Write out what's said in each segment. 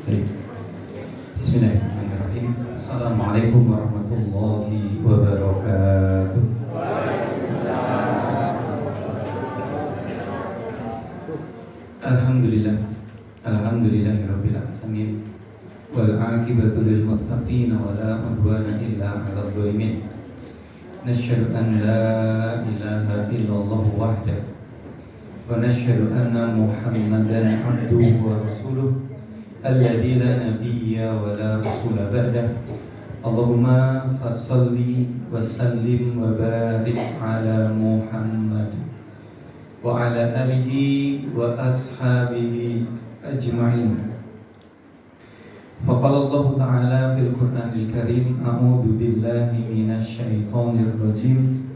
Baik. Bismillahirrahmanirrahim. Assalamualaikum warahmatullahi wabarakatuh. Alhamdulillah. Alhamdulillahirabbil alamin. Wal 'aqibatu lil muttaqin wa la 'udwana illa 'alal zalimin. Nasyhadu an la ilaha illallah wahdahu wa nasyhadu anna Muhammadan 'abduhu wa rasuluh alladzi la nabiyya wa la rasula ba'dah. Allahumma fassalli wa sallim wa barik ala Muhammad wa ala alihi wa ashabihi ajma'in. Faqala Allah Ta'ala fil Qur'anil Karim, a'udzu billahi minasy syaithanir rajim.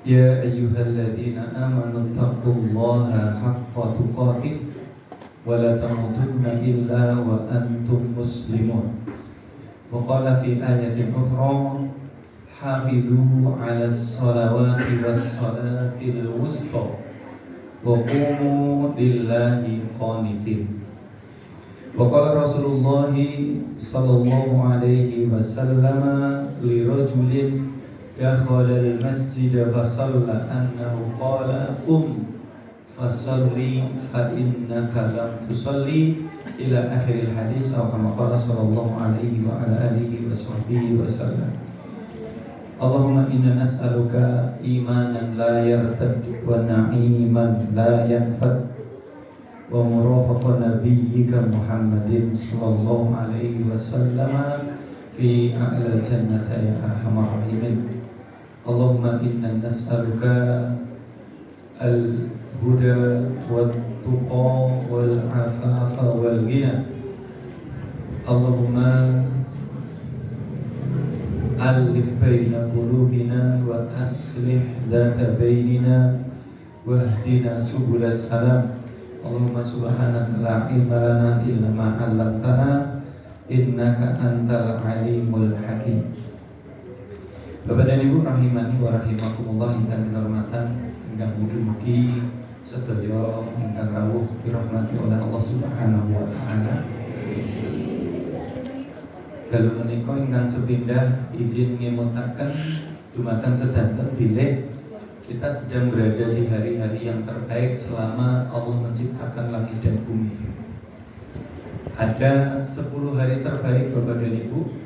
Ya ayyuhalladzina amanu taqullaha haqqa tuqatih wa la tamutunna illa wa antum muslimun. Wa qala fi ayatin ukhra, hafidhu 'alas salawati was salatil wusta wa qumu lillahi qanitin. Wa qala Rasulullah sallallahu alaihi wasallam li rajulin dakhala al-masjid fa shalla annahu qala fasalli fa innaka lam tusalli ila akhiril hadis, atau kama qala sallallahu alaihi wa ala alihi wa sahbihi wa sallam. Allahumma inna nas'aluka imanan la yartad wa na'iman la yanfad wa murafaqah nabiyyika Muhammadin sallallahu alaihi wasallam fi a'la jannati ya arhamar rahimin. Allahumma inna nas'aluka al-huda wat-tuqa wal-afafa wal-ghina. Allahumma alif baina qulubina wa aslih dhata bainina wahdina subulas salam. Allahumma subhanaka la ilma lana illa ma 'allamtana innaka antal alimul hakim. Bapak dan Ibu rahimani wa rahimakumullah ingkang kinurmatan, ingkang mugi-mugi sedaya ingkang rawuh dirahmati oleh Allah Subhanahu wa taala. Dalu menika ingkang sepindah izin ngemutaken dumateng sedanten bilih kita sedang berada di hari-hari yang terbaik selama Allah menciptakan langit dan bumi. Ada 10 hari terbaik Bapak dan Ibu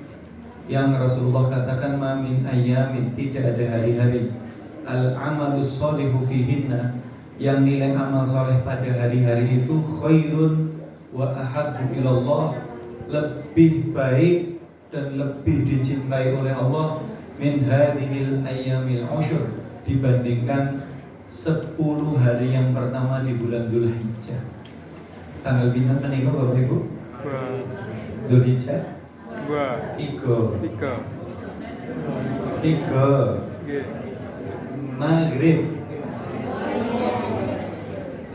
yang Rasulullah katakan mamin ayyamin, tidak ada hari-hari al-amalus sholihu fihinna, yang nilai amal soleh pada hari-hari itu khairun wa ahabbu ilallah, lebih baik dan lebih dicintai oleh Allah min hadhil ayyamil usyur, dibandingkan 10 hari yang pertama di bulan Dzulhijjah. Tanggal pinten menika Bapak Ibu? Dzulhijjah? 3. Maghrib.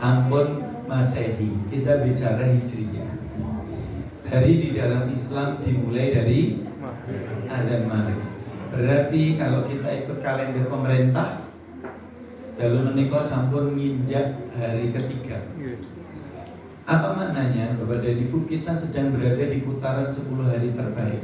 Ampun Masehi, kita bicara Hijriyah. Hari di dalam Islam dimulai dari adzan maghrib. Berarti kalau kita ikut kalender pemerintah, dalu menika sampun nginjak hari ketiga. Apa maknanya Bapak dan Ibu? Kita sedang berada di putaran 10 hari terbaik,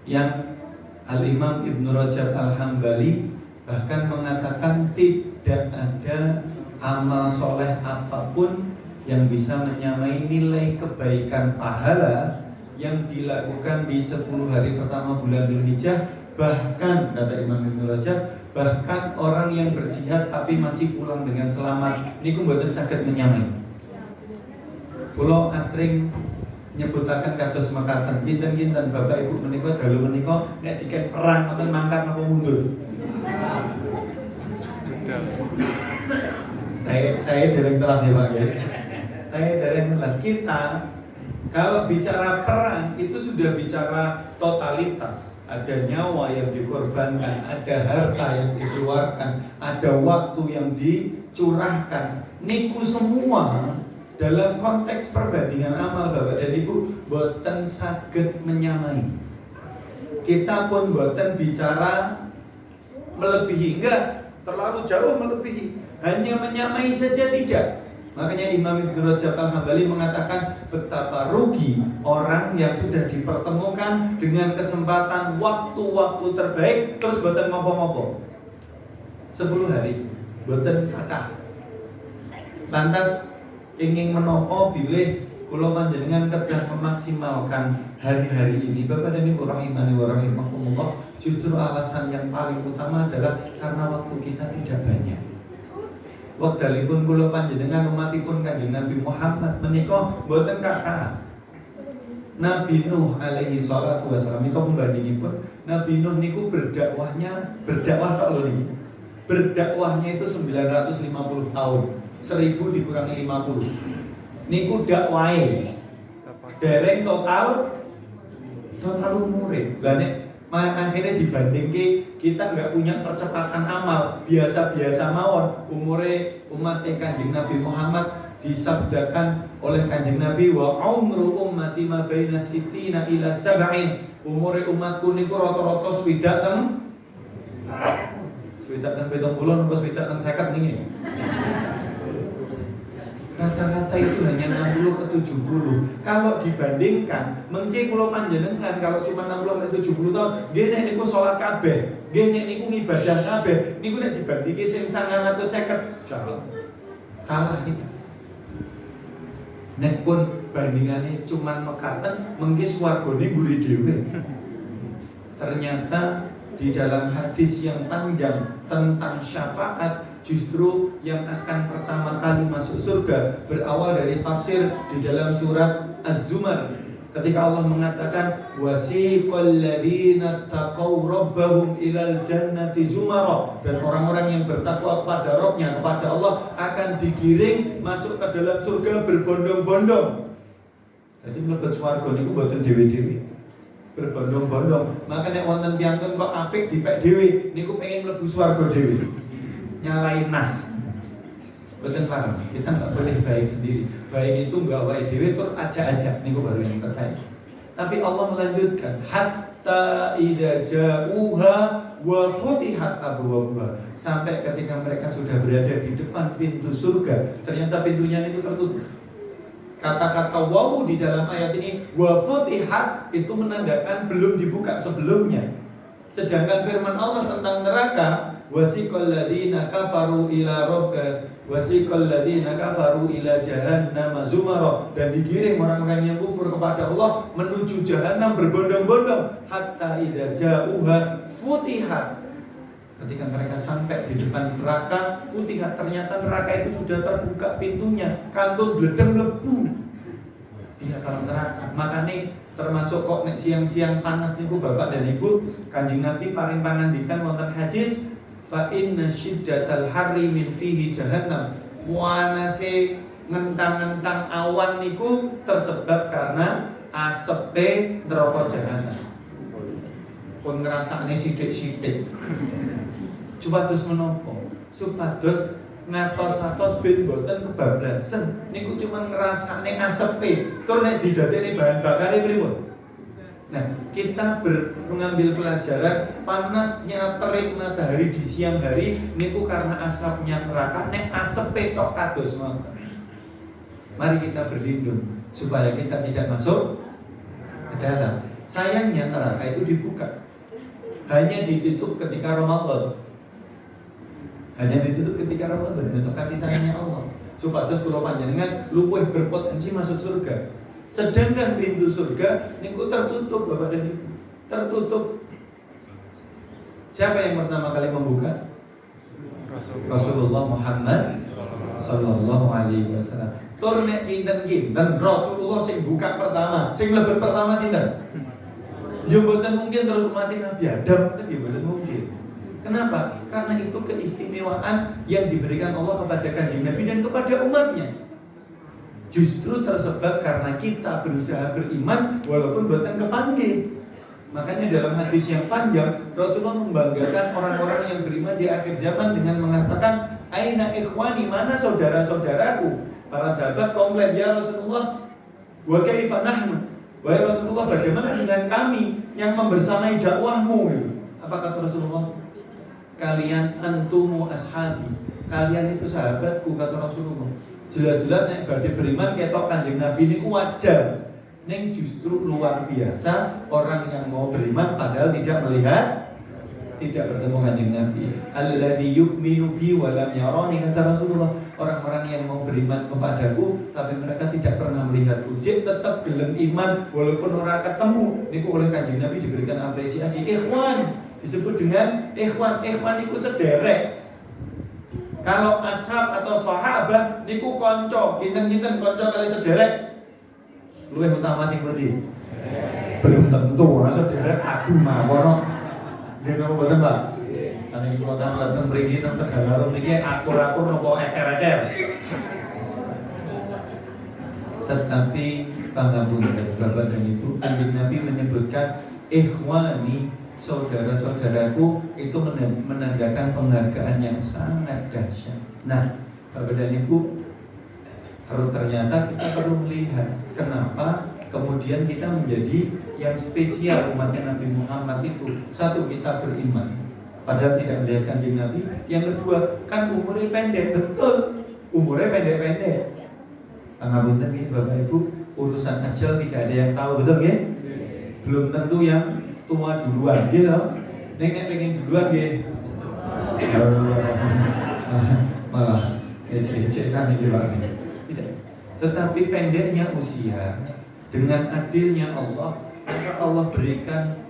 yang Al-Imam Ibnu Rajab Al-Hambali bahkan mengatakan tidak ada amal soleh apapun yang bisa menyamai nilai kebaikan pahala yang dilakukan di 10 hari pertama bulan Dzulhijjah. Bahkan kata Imam Ibnu Rajab, bahkan orang yang berjihad tapi masih pulang dengan selamat niku mboten saged menyamai. Kula asring nyebutaken kados mekaten, kinten-kinten Bapak Ibu menika dalu menika nek diken perang wonten mangkat napa mundur? Saya dereng telas ya Pak ya. Saya dereng telas. Kita kalau bicara perang itu sudah bicara totalitas. Ada nyawa yang dikorbankan, ada harta yang dikeluarkan, ada waktu yang dicurahkan. Niku semua dalam konteks perbandingan amal Bapak dan Ibu boten saged menyamai. Kita pun boten bicara melebihi, enggak terlalu jauh melebihi, hanya menyamai saja tidak. Makanya Imam Ibnu Rajab Al-Hambali mengatakan betapa rugi orang yang sudah dipertemukan dengan kesempatan waktu-waktu terbaik terus boten ngopo-ngopo. 10 hari boten kata. Lantas ingin menopo bilih kula panjenengan kedah memaksimalkan hari-hari ini. Bapak dan Ibu rahimani wa rahimakumullah, justru alasan yang paling utama adalah karena waktu kita tidak banyak. Wekdalipun kula panjenengan umatipun Kanjeng Nabi Muhammad menika mboten kathah. Nabi Nuh alaihi salatu wasallam itu pembandingipun Nabi Nuh niku berdakwah tok lho niki. Berdakwahnya itu 950 tahun. 1000 dikurangi 50. Niku dakwahe. Dereng total umure. Lah nek akhirnya dibandingke kita nggak punya percepatan amal, biasa-biasa mawon. Umure umat Kanjeng Nabi Muhammad disabdakan oleh Kanjeng Nabi, wa umru ummati ma baina sittina ila sab'in. Umure umatku niku rata-rata swidak teng 70 napa swidak teng 50 niki. Rata-rata itu hanya 60 ke 70. Kalau dibandingkan, mungkin kalau panjenengan kalau cuma 60 ke 70 tahun, nggih nek niku salat kabeh, nggih nek niku ngibadah kabeh, niku nek dibandingke sing 950 jauh. Kalah kita. Nek pun bandingannya cuma mekaten, mungkin swargane mburi dhewe. Ternyata di dalam hadis yang panjang tentang syafaat, justru yang akan pertama kali masuk surga berawal dari tafsir di dalam surat Az-Zumar ketika Allah mengatakan wasiqal ladzina taqaw rabbahum ilal jannati zumara, dan orang-orang yang bertakwa kepada Rabbnya, kepada Allah akan digiring masuk ke dalam surga berbondong-bondong. Jadi mlebet swarga niku mboten dhewe-dhewe, berbondong-bondong. Makanya wonten piyantun kok apik dipek dhewe niku pengen mlebu swarga dhewe. Nyalain nas. Betul paham? Kita nggak boleh baik sendiri. Baik itu nggak wae dewe tur aja-aja. Niku baru yang terkait. Tapi Allah melanjutkan hatta idza ja'uha wa futihat abwabuha. Sampai ketika mereka sudah berada di depan pintu surga, ternyata pintunya itu tertutup. Kata-kata wawu di dalam ayat ini wa futihat itu menandakan belum dibuka sebelumnya. Sedangkan firman Allah tentang neraka wasiqal ladzina kafaru ila rabbika wasiqal ladzina kafaru ila jahannam zumara, dan digiring orang-orang yang kufur kepada Allah menuju jahanam berbondong-bondong hatta idza ja'uha futihat. Ketika mereka sampai di depan neraka, futihat, ternyata neraka itu sudah terbuka pintunya, kantun bledeng mlebu. Iya kalau neraka. Makanya termasuk kok nek siang-siang panas niku Bapak dan Ibu, Kanjeng Nabi paring pangandikan wonten hadis fa inna syiddatal harri min fihi jahannam. Muanase ngentang-ngentang awan niku tersebab karena asepe neraka jahanam. Pun ngrasakne sithik-sithik. Supados menapa? Supados ngatos-atos ben boten kebablasan. Niku cuma ngrasakne asepe. Tur nek didadekne bahan bakare pripun? Nah, kita mengambil pelajaran panasnya terik matahari di siang hari niku karena asapnya neraka, nek asepe tok kados mawon. Mari kita berlindung supaya kita tidak masuk ke dalam. Sayangnya neraka itu dibuka. Hanya ditutup ketika Ramadan. Hanya ditutup ketika Ramadan. Itu kasih sayangnya Allah. Supados kula panjenengan luwih berpotensi masuk surga. Sedangkan pintu surga niku tertutup Bapak dan Ibu. Tertutup. Siapa yang pertama kali membuka? Rasulullah Muhammad sallallahu alaihi wasallam. Tur nek kinten-kinten Rasulullah sing buka pertama, sing mlebet pertama sinten? Ya mboten mungkin terus umat Nabi Adam, tapi mboten mungkin. Kenapa? Karena itu keistimewaan yang diberikan Allah kepada Kanjeng Nabi dan kepada umatnya. Justru tersebab karena kita berusaha beriman walaupun buatan kepanggih. Makanya dalam hadis yang panjang Rasulullah membanggakan orang-orang yang beriman di akhir zaman dengan mengatakan aina ikhwani, mana saudara-saudaraku. Para sahabat komplain, ya Rasulullah wa kaifa nahnu, wahai Rasulullah bagaimana dengan kami yang membersamai dakwahmu gitu. Apa kata Rasulullah? Kalian antumu ashabi, kalian itu sahabatku kata Rasulullah. Jelas-jelas nek badhe beriman ketok Kanjeng Nabi niku wajar. Ning justru luar biasa orang yang mau beriman padahal tidak melihat, tidak bertemu Kanjeng Nabi. Alladzi yu'minu bi wa lam yarani kata Rasulullah. Orang-orang yang mau beriman kepadaku tapi mereka tidak pernah melihat wujud tetap gelem iman walaupun orang ketemu. Niku oleh Kanjeng Nabi diberikan apresiasi. Ikhwan disebut dengan ikhwan. Ikhwan itu sederek. Kalau ashab atau sahabat niku konco, kinten-kinten konco kali sederek. Luwih utama sing pundi? Belum tentu, sederek adu mawon. Nggih napa mboten, Pak? Ane iki kula dateng mriki teng Tegalarung niki akur-akur napa eker-eker. Tetapi pangapunten Bapak dan Ibu, Kanjeng Nabi menyebutkan ikhwani, saudara-saudaraku, itu menandakan penghargaan yang sangat dahsyat. Nah, Bapak dan Ibu, harus ternyata kita perlu melihat kenapa kemudian kita menjadi yang spesial umatnya Nabi Muhammad itu. Satu, kita beriman padahal tidak melihat Kanjeng Nabi. Yang kedua, kan umurnya pendek. Betul, umurnya pendek-pendek. Pangapunten nggih Bapak Ibu, urusan ajal tidak ada yang tahu, betul nggih? Belum tentu yang tua duluan gitu. Nek pengen duluan nggih. Malah ecek-ecekan iki Pak. Tidak. Tetapi pendeknya usia dengan adilnya Allah, maka Allah berikan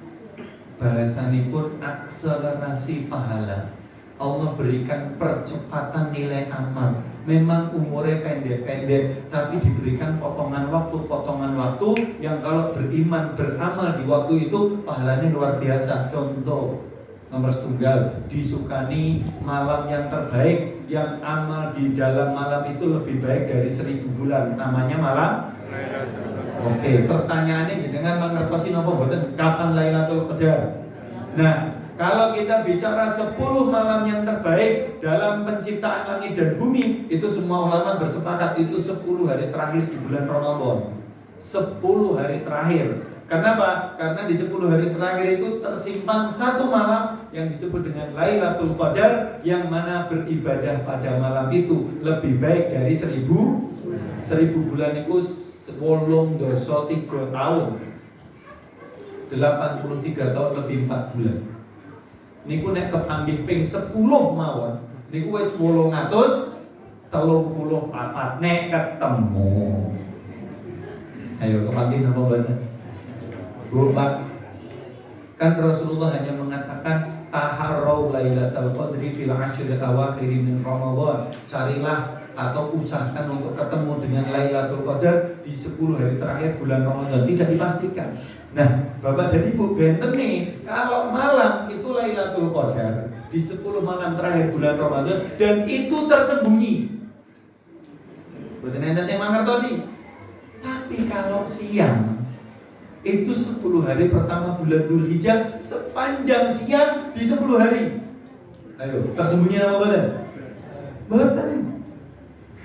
bahasanipun akselerasi pahala. Allah berikan percepatan nilai amal. Memang umurnya pendek-pendek, tapi diberikan potongan waktu yang kalau beriman, beramal di waktu itu pahalanya luar biasa. Contoh nomor setunggal, disukani malam yang terbaik, yang amal di dalam malam itu lebih baik dari 1000 bulan. Namanya malam. Oke, pertanyaannya jenengan mangertosi napa mboten kapan Lailatul Qadar? Nah, kalau kita bicara 10 malam yang terbaik dalam penciptaan langit dan bumi, itu semua ulama bersepakat itu 10 hari terakhir di bulan Ramadan. 10 hari terakhir. Kenapa? Karena di 10 hari terakhir itu tersimpan satu malam yang disebut dengan Lailatul Qadar, yang mana beribadah pada malam itu lebih baik dari 1000 bulan itu 83 tahun. 83 tahun lebih 4 bulan. Niku nek kepanggih ping 10 mawon, niku wis 834 nek ketemu. Ayo kepanggih napa mboten? Bapak, kan Rasulullah hanya mengatakan taharrau lailatul qadri fil ashril awakhir min Ramadan. Carilah atau usahakan untuk ketemu dengan Lailatul Qadar di 10 hari terakhir bulan Ramadan. Tidak dipastikan. Nah, Bapak dan Ibu benten nih, kalau malam itu Lailatul Qadar di 10 malam terakhir bulan Ramadan dan itu tersembunyi. Boten enten yang mangertosi. Tapi kalau siang itu 10 hari pertama bulan Dzulhijjah, sepanjang siang di 10 hari. Ayo, tersembunyi apa boten? Boten.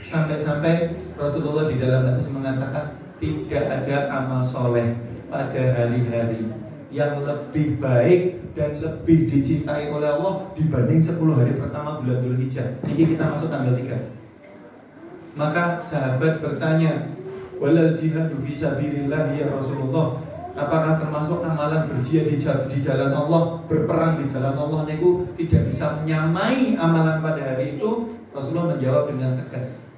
Sampai-sampai Rasulullah di dalam hadis mengatakan tidak ada amal soleh pada hari-hari yang lebih baik dan lebih dicintai oleh Allah dibanding 10 hari pertama bulan Dzulhijjah. Ini kita masuk tanggal 3. Maka sahabat bertanya, walal jihadu fi sabilillah ya Rasulullah, apakah termasuk amalan berjihad di jalan Allah, berperang di jalan Allah niku tidak bisa menyamai amalan pada hari itu? Rasulullah menjawab dengan tegas,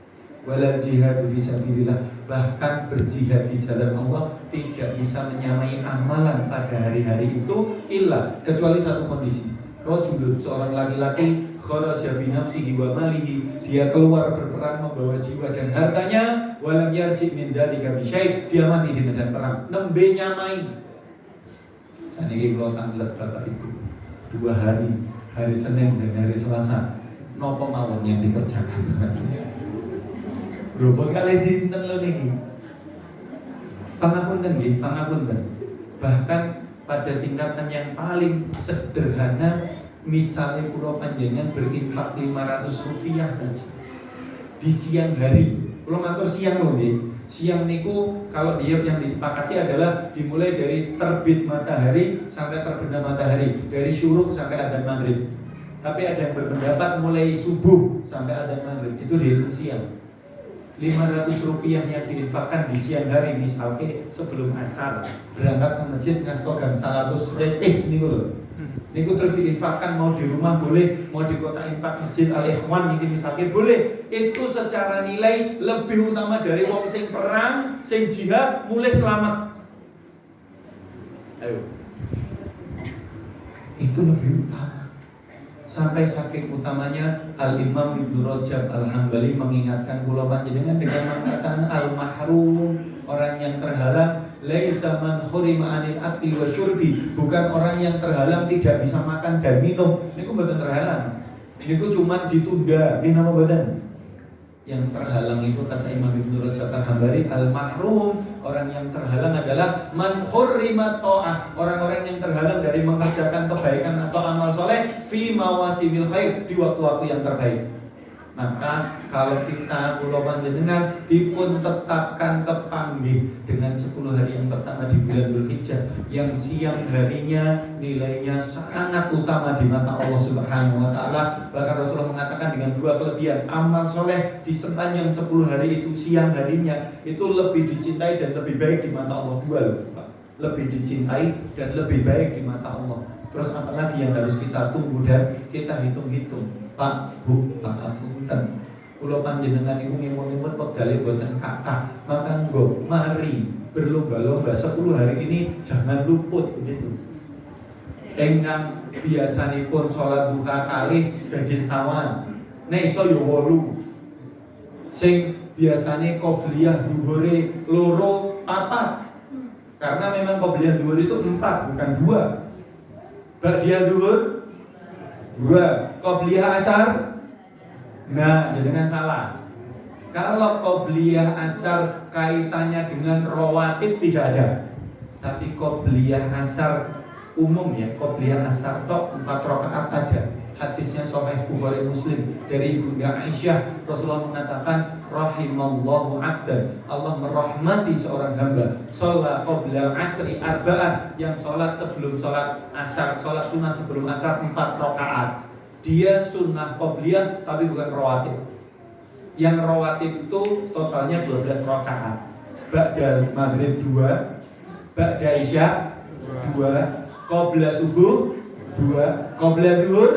walal jihadu fi sabilillah, bahkan berjihad di jalan Allah tidak bisa menyamai amalan pada hari-hari itu illa, kecuali satu kondisi. Rajulun, seorang laki-laki, kharaja bi nafsihi wa malihi, dia keluar berperang membawa jiwa dan hartanya, walam yarji min dzalika bi syai', dia mati di medan perang, nembe nyamai. Saniki kula tanglet Bapak Ibu, 2 hari, hari Senin dan hari Selasa, nopo mawon yang dikerjakan. Berapa kali dinten lho niki. Pangapunten nggih, pangapunten. Bahkan pada tingkatan yang paling sederhana, misalnya kula panjenengan berinfak 500 rupiah saja di siang hari. Kula matur siang lho nggih. Siang niku kalau dia yang disepakati adalah dimulai dari terbit matahari sampai terbenam matahari, dari syuruk sampai adzan maghrib. Tapi ada yang berpendapat mulai subuh sampai adzan maghrib itu dihitung siang. 500 rupiah yang diinfakkan di siang hari misalnya sebelum asar berangkat ke masjid ngastogan 100 retis nih loh. Niku terus diinfakkan mau di rumah boleh, mau di kota infak masjid Al-Ikhwan ini misalnya boleh. Itu secara nilai lebih utama dari wong sing perang, sing jihad mulai selamat. Ayo. Itu lebih utama. Sampai saking utamanya Al-Imam Ibnu Rajab Al-Hambali mengingatkan kula panjenengan dengan mengatakan al-mahrum, orang yang terhalang, laisa man khurima anil akli wa syurbi, bukan orang yang terhalang tidak bisa makan dan minum. Niku mboten terhalang. Niku cuma ditunda, nggih napa mboten? Yang terhalang itu kata Imam Ibnu Rajab Al-Hambali al-mahrum, orang yang terhalang adalah man hurrima ta'ah, orang-orang yang terhalang dari mengerjakan kebaikan atau amal soleh fi mawasimil khair, di waktu-waktu yang terbaik. Maka kalau kita kula panjenengan dipun tetapkan kepanggih dengan 10 hari yang pertama di bulan Dzulhijjah yang siang harinya nilainya sangat utama di mata Allah Subhanahu wa taala. Bahkan Rasulullah mengatakan dengan dua kelebihan, amal soleh di sepanjang 10 hari itu siang harinya itu lebih dicintai dan lebih baik di mata Allah. Dua loh, Pak. Lebih dicintai dan lebih baik di mata Allah. Terus apalagi yang harus kita tunggu dan kita hitung-hitung. Pak, Bu, Pak, punten. Kula panjenengan iku ngimun-ngimun pegale boten kathah. Maka nggo mari berlomba-lomba 10 hari ini jangan luput begitu. Engkang biasanipun salat duha kalih dadi sekawan. Nek iso yo 8. Sing biasane qobliyah dhuhure 2, 4. Karena memang qobliyah dhuhur itu 4 bukan 2. Ba'diyah dhuhur 2, qobliyah asar. Nah, jangan salah. Kalau qobliyah asar kaitannya dengan rawatib tidak ada. Tapi qobliyah asar umum ya, qobliyah asar tok 4 rakaat ada. Hadisnya sahih Bukhari Muslim dari Ibunda Aisyah, Rasulullah mengatakan rahimallahu 'abdan, Allah merahmati seorang hamba shalat qabla asri arba'an, yang salat sebelum salat asar, salat sunnah sebelum asar 4 rakaat. Dia sunnah qobliyah tapi bukan rawatib. Yang rawatib itu totalnya 12 rakaat. Ba'da maghrib 2, ba'da isya 2, qabla subuh 2, qabla zuhur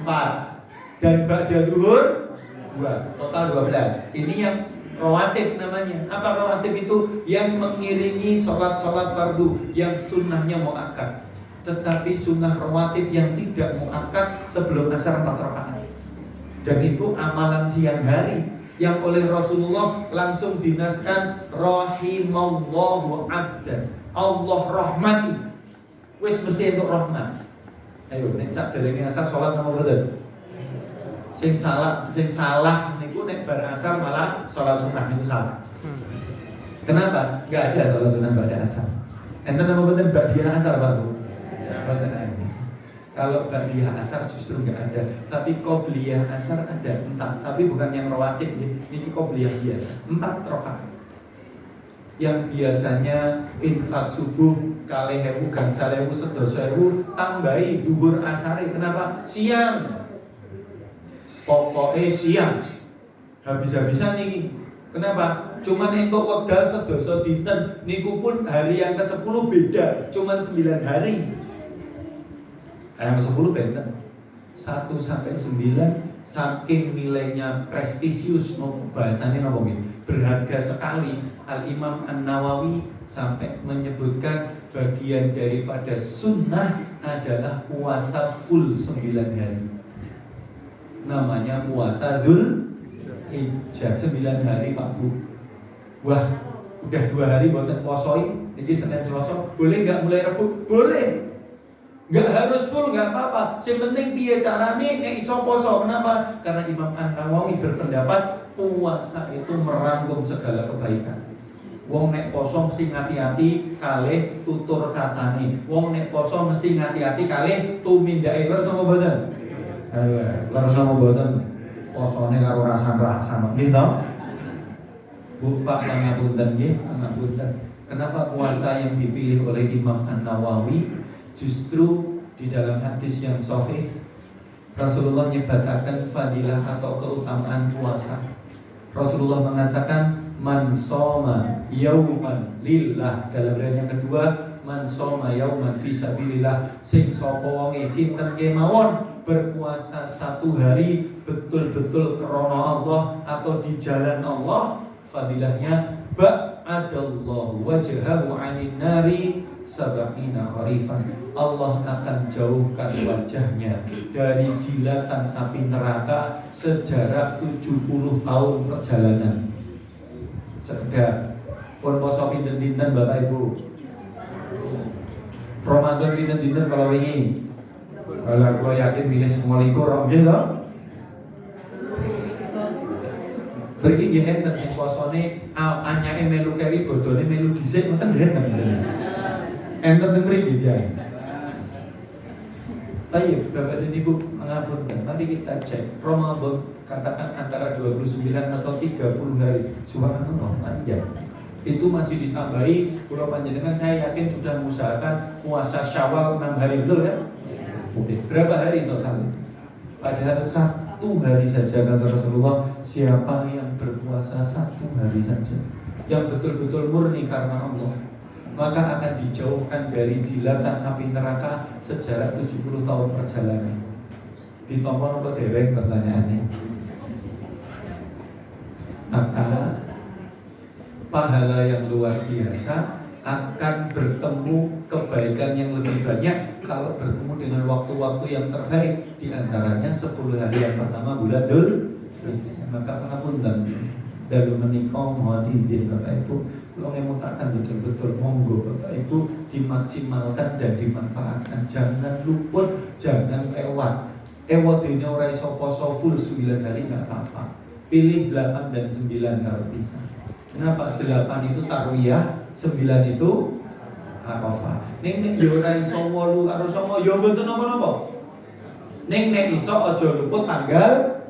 4, dan ba'da zuhur 2, total 12. Ini yang rawatib namanya. Apa rawatib itu? Yang mengiringi sholat-sholat fardu yang sunnahnya muakkad. Tetapi sunnah rawatib yang tidak muakkad sebelum asar 4 rakaat. Dan itu amalan siang hari yang oleh Rasulullah langsung dinaskan rahimallahu 'abdan, Allah rahmati. Wis mesti untuk rahmat. Ayo nek sak derenge asar salat napa mboten? Sing salah niku nek bar asar malah salat sunnah niku salah. Kenapa? Enggak ada salat sunnah bar asar. Enten napa mboten ba'diyah asar, Pak Bu? Mboten ada. Kalau ba'diyah asar justru enggak ada, tapi qobliyah asar ada, entah, tapi bukan yang rawatib nggih. Niki qobliyah biasa, 4 rakaat. Yang biasanya infak subuh 2.000 gangsal 1.000 sedasa 1.000 tambahi dhuwur asare. Kenapa? Siang. Pokoknya siang. Habis-habisan nih. Kenapa? Cuman entuk wekdal sedasa dinten. Niku pun hari yang ke-10 beda. Cuman 9 hari. Yang ke-10 benten. 1 sampai 9 saking nilainya prestisius, bahasanya apa gitu, berharga sekali. Al-Imam An-Nawawi sampai menyebutkan bagian daripada sunnah adalah puasa full 9 hari. Namanya puasa Dzulhijjah 9 hari, Pak Bu. Wah, udah 2 hari buatan posoi. Ini Senin Selasa, boleh nggak mulai Rabu? Boleh. Nggak harus full, nggak apa-apa. Yang penting piye carane nek iso poso. Kenapa? Karena Imam An-Nawawi berpendapat puasa itu merangkum segala kebaikan. Wong nek poso mesti ngati-hati kalih tutur katane. Wong nek poso mesti ngati-hati kalih tumindake. Leres sama mboten? Leres sama mboten? Posone karo rasan-rasan nggih to? Bu Pak pangapunten nggih, pangapunten. Kenapa puasa yang dipilih oleh Imam An-Nawawi? Justru di dalam hadis yang sahih Rasulullah nyebatakan fadilah atau keutamaan puasa. Rasulullah mengatakan man soma yauman lillah. Dalam riwayat yang kedua, man soma yauman fi sabilillah. Sing sapa wonge sinten kemawon berpuasa satu hari betul-betul karena Allah atau di jalan Allah, fadilahnya ba'adallahu wajhahu 'anil nari sab'ina kharifan. Allah akan jauhkan wajahnya dari jilatan api neraka sejarak 70 tahun perjalanan. Cerdas. Pun poso pinten-pinten Bapak Ibu. Ramadan pinten-pinten kalau wingi. Kalau yakin milih semua likur nggih to? Berarti nggih enten sing posone anyake melu keri bodone melu dhisik ngoten nggih enten. Enten teng mriki ya. Baik, Bapak dan Ibu mengapunten. Nanti kita cek Ramadan katakan antara 29 atau 30 hari. Subhanallah, panjang. Itu masih ditambahi pulau panjenengan, saya yakin sudah mengusahakan puasa Syawal 6 hari, betul kan? Oke. Berapa hari total? Padahal satu hari saja kata Rasulullah, siapa yang berpuasa satu hari saja yang betul-betul murni karena Allah, maka akan dijauhkan dari jilatan api neraka sejarak 70 tahun perjalanan. Ditompo apa dereng pertanyaannya? Maka pahala yang luar biasa akan bertemu kebaikan yang lebih banyak kalau bertemu dengan waktu-waktu yang terbaik, diantaranya 10 hari yang pertama bulan Dzulhijjah. Maka pangapunten dalu menika mohon izin Bapak Ibu, kalau ngemutakan betul-betul monggo Bapak Ibu dimaksimalkan dan dimanfaatkan, jangan luput, jangan lewat. Dene ora iso poso full 9 hari enggak apa-apa. Pilih 8 dan 9 kalau bisa. Kenapa? 8 itu tarwiyah, 9 itu Arafah. Ning yo ora iso 8 karo 9 yo mboten napa-napa. Ning nek iso aja luput tanggal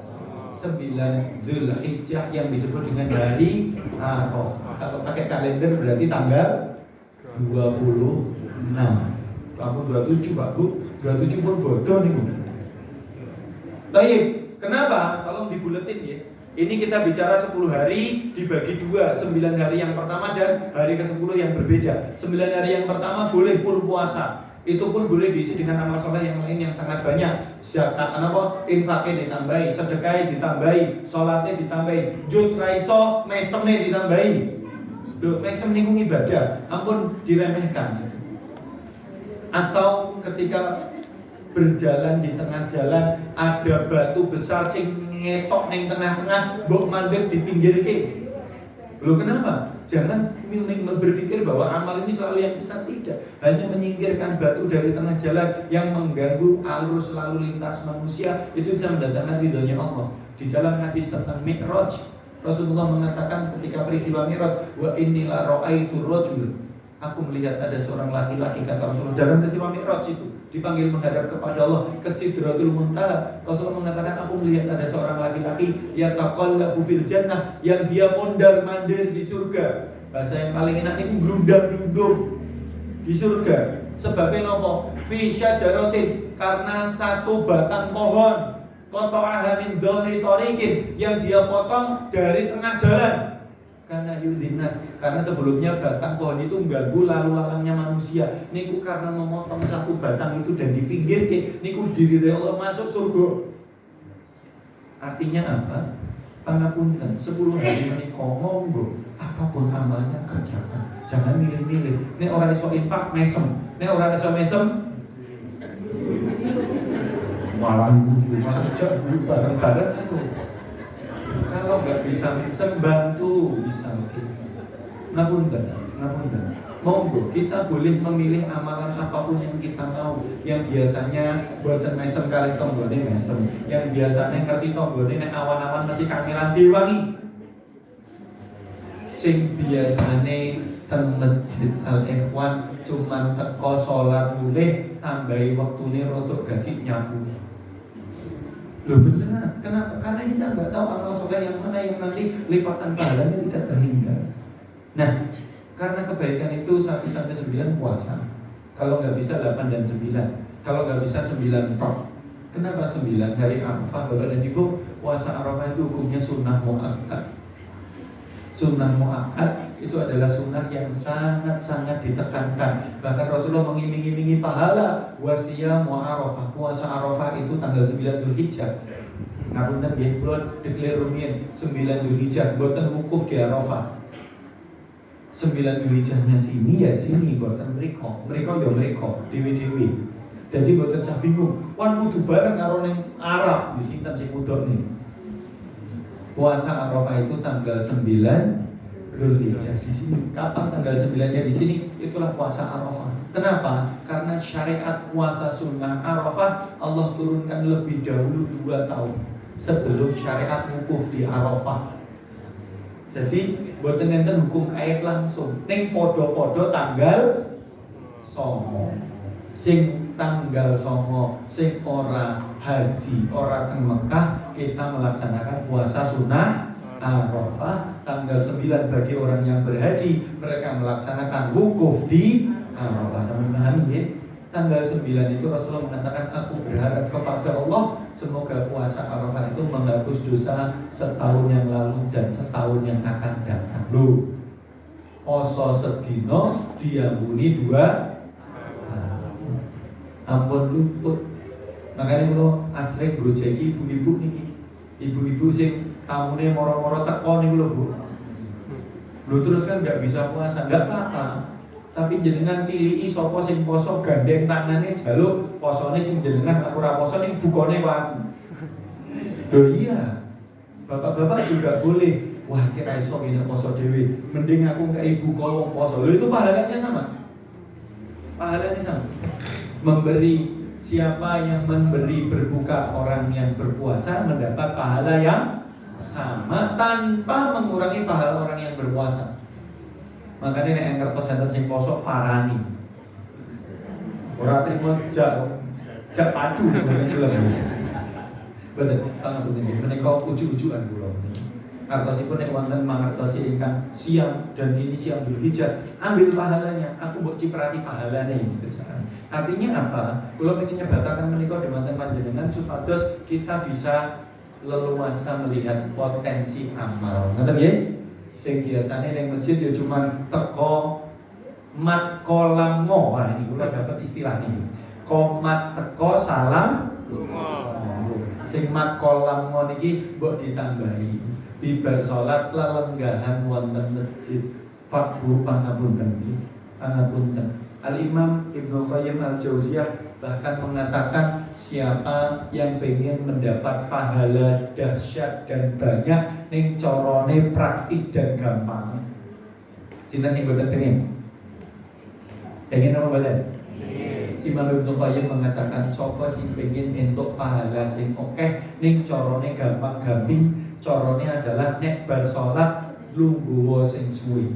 9 Dzulhijjah yang disebut dengan hari Arafah. Kalau pakai kalender berarti tanggal 26. Kamu 27 Pak Bu, 27 pun bodoh nih Bu. Baik, kenapa? Tolong dibuletin ya. Ini kita bicara 10 hari dibagi 2, 9 hari yang pertama dan hari ke-10 yang berbeda. 9 hari yang pertama boleh full puasa. Itu pun boleh diisi dengan amal soleh yang lain yang sangat banyak. Zakat apa? Infaknya ditambahi, sedekahnya ditambahi, sholatnya ditambahi, jut raiso, mesemnya ditambahi. Loh, mesem niku ibadah, ampun diremehkan. Atau ketika berjalan di tengah jalan ada batu besar sing ngetok neng tengah-tengah, mbok mandek di pinggir ke. Loh kenapa? Jangan berpikir bahwa amal ini selalu yang besar, tidak. Hanya menyingkirkan batu dari tengah jalan yang mengganggu arus lalu lintas manusia, itu bisa mendatangkan ridhonya Allah. Di dalam hadis tentang Mi'raj, Rasulullah mengatakan ketika peristiwa Mi'raj, wa innila ra'aitu rajul. Aku melihat ada seorang laki-laki, kata Rasulullah dalam peristiwa Mi'raj itu, dipanggil menghadap kepada Allah ke Sidratul Muntaha. Rasulullah mengatakan aku melihat ada seorang laki-laki yataqallabu fil jannah, yang dia mondar-mandir di surga. Bahasa yang paling enak ini glundang-glundung di surga. Sebabnya nopo? Fi syajaratin, karena satu batang pohon, qata'aha min dhahri tariqin, yang dia potong dari tengah jalan. Karena yudhinas, karena sebelumnya batang pohon itu mengganggu lalu lalangnya manusia. Niku karena memotong satu batang itu dan di pinggir niku diri Allah masuk surga. Artinya apa? Pangapunten 10 hari menika monggo apapun amalnya kerjakan. Jangan milih-milih. Nek ora iso infak mesem, nek ora iso mesem malah kerja bareng-bareng itu. Kalau nggak bisa mesem, bantu bisa mungkin. Ngapunten. Monggo kita boleh memilih amalan apapun yang kita mau. Yang biasanya buatan mesem kali tonggone mesem, yang biasanya ngerti tonggone nek awan-awan masih kangelan diwangi. Sing biasane ten Masjid Al-Ikhwan cuman teko salat mulih tambahi waktune rotok gasik nyapu. Loh beneran, kenapa? Karena kita nggak tahu amal soleh yang mana yang nanti lipatan pahalanya tidak terhingga. Nah, karena kebaikan itu 1-9 puasa. Kalau nggak bisa 8 dan 9. Kalau nggak bisa 9 tok. Kenapa 9 hari Arafah? Bapak dan Ibu, puasa Arafah itu hukumnya sunnah muakkad. Sunnah muakkad itu adalah sunnah yang sangat-sangat ditekankan. Bahkan Rasulullah mengiming-imingi pahala wasiyam wa Arafah. Puasa Arafah itu tanggal 9 Dzulhijjah. Ngapunten nggih, kula deklar rumiyin 9 Dzulhijjah, boten wukuf di Arafah. 9 Dzulhijjahnya sini ya sini, boten mriko. Mriko ya mriko, dewi-dewi. Jadi boten usah bingung, wan kudu bareng karo ning Arab, yo sinten sing mudhok nih. Puasa Arafah itu tanggal 9 Dzulhijjah di sini. Kapan tanggal 9-nya di sini? Itulah puasa Arafah. Kenapa? Karena syariat puasa sunnah Arafah Allah turunkan lebih dahulu 2 tahun sebelum syariat wukuf di Arafah. Jadi boten enten hukum kait langsung. Ning podo-podo tanggal 9. Sing tanggal 9 sing ora haji, ora teng Mekah, kita melaksanakan puasa sunnah Arafah. Tanggal 9 bagi orang yang berhaji, mereka melaksanakan wukuf di Arafah. Sampai memahami ya? Tanggal 9 itu Rasulullah mengatakan, aku berharap kepada Allah semoga puasa Arafah itu menghapus dosa setahun yang lalu dan setahun yang akan datang. Loh, poso sedino diampuni 2 ampun luput. Makanya kalau asrek gojeki ibu-ibu nih, ibu-ibu sing tamune moro-moro teko nih Bu. Lu terus kan nggak bisa puasa, nggak apa-apa. Tapi jenengan tilii sapa sing poso gandeng tangane jaluk posone sing jenengan aku ora poso ning bukone wae. Loh iya. Bapak-bapak juga boleh. Wah, kira iso ngene poso dhewe. Mending aku ngek ibu kalau poso. Loh itu pahalanya sama. Pahalanya sama. Memberi, siapa yang memberi berbuka orang yang berpuasa mendapat pahala yang sama tanpa mengurangi pahala orang yang berpuasa. Makanya nek ngertos enten sing poso parani. Ora trimo jak pacu ngono gelem. Betul, pangapunten nggih. Menika ujuk-ujukan kula. Artosipun nek wonten mangertosi ingkang siang dan ini siang Dzulhijjah, ambil pahalanya. Aku mbok ciprati pahalane gitu. Artinya apa? Kula pengen nyebataken menika dhumateng panjenengan supados kita bisa leluasa melihat potensi amal. Ngoten nggih? Sing biasane ning masjid ya cuman teko mat kolam ngo. Wah, ini kula dapat istilah ini. Komat teko salam lunga. Sing mat kolam ngo niki mbok ditambahi. Bibar salat lelenggahan wonten masjid. Pak Bu pangapunten nggih. Pangapunten. Al-Imam Ibnu Qayyim Al-Jauziyah bahkan mengatakan siapa yang pengen mendapat pahala dahsyat dan banyak ning carane praktis dan gampang. Sinten sing boten pengen? Pengen apa boten? Imam Ibnu Qayyim mengatakan sapa sing pengen entuk pahala sing akeh ning carane gampang-gamping, carane adalah nek bar salat lungguh sing suwi.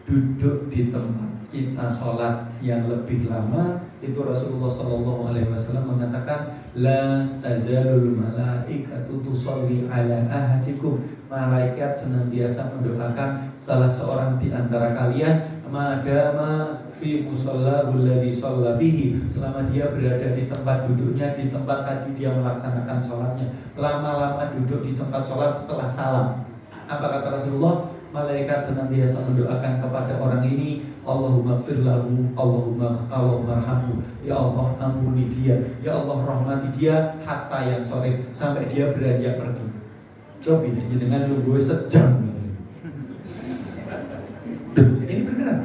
Duduk di tempat kita sholat yang lebih lama. Itu Rasulullah SAW mengatakan la tazalul malaikatu tusalli ala ahadikum. Malaikat senantiasa mendoakan salah seorang di antara kalian madama fi musallahu alladhi shalla fihi, selama dia berada di tempat duduknya, di tempat tadi dia melaksanakan sholatnya. Lama-lama duduk di tempat sholat setelah salam. Apa kata Rasulullah? Malaikat senantiasa mendoakan kepada orang ini, Allahumma gfir lahu, Allahumma arhamhu, ya Allah ampuni dia, ya Allah rahmati dia hatta yang sore, sampai dia beranjak pergi. Coba ini jenengan lu gue sejam. Ini beneran.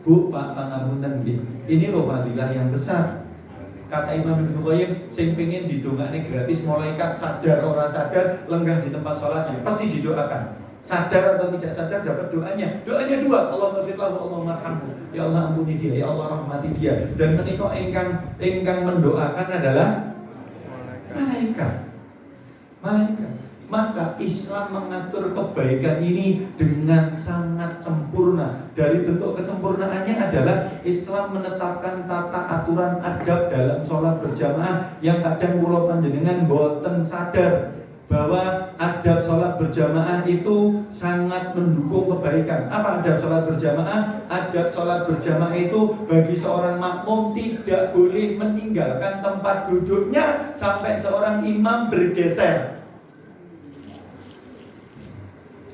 Bu, Pak pangapunten nggih. Ini loh fadilah yang besar. Kata Imam Ibnu Qayyim, sing pengen didongakne gratis, malaikat sadar ora sadar lenggah di tempat sholatnya pasti didoakan. Sadar atau tidak sadar dapat doanya. Doanya 2, Allah ghfirlahu, Allah marhamhu. Ya Allah ampuni dia, ya Allah rahmati dia. Dan menika ingkang mendoakan adalah malaikat. Malaikat. Maka Islam mengatur kebaikan ini dengan sangat sempurna. Dari bentuk kesempurnaannya adalah Islam menetapkan tata aturan adab dalam sholat berjamaah yang kadang kula panjenengan boten sadar. bahwa adab sholat berjamaah itu sangat mendukung kebaikan. Apa adab sholat berjamaah? Adab sholat berjamaah itu bagi seorang makmum tidak boleh meninggalkan tempat duduknya sampai seorang imam bergeser.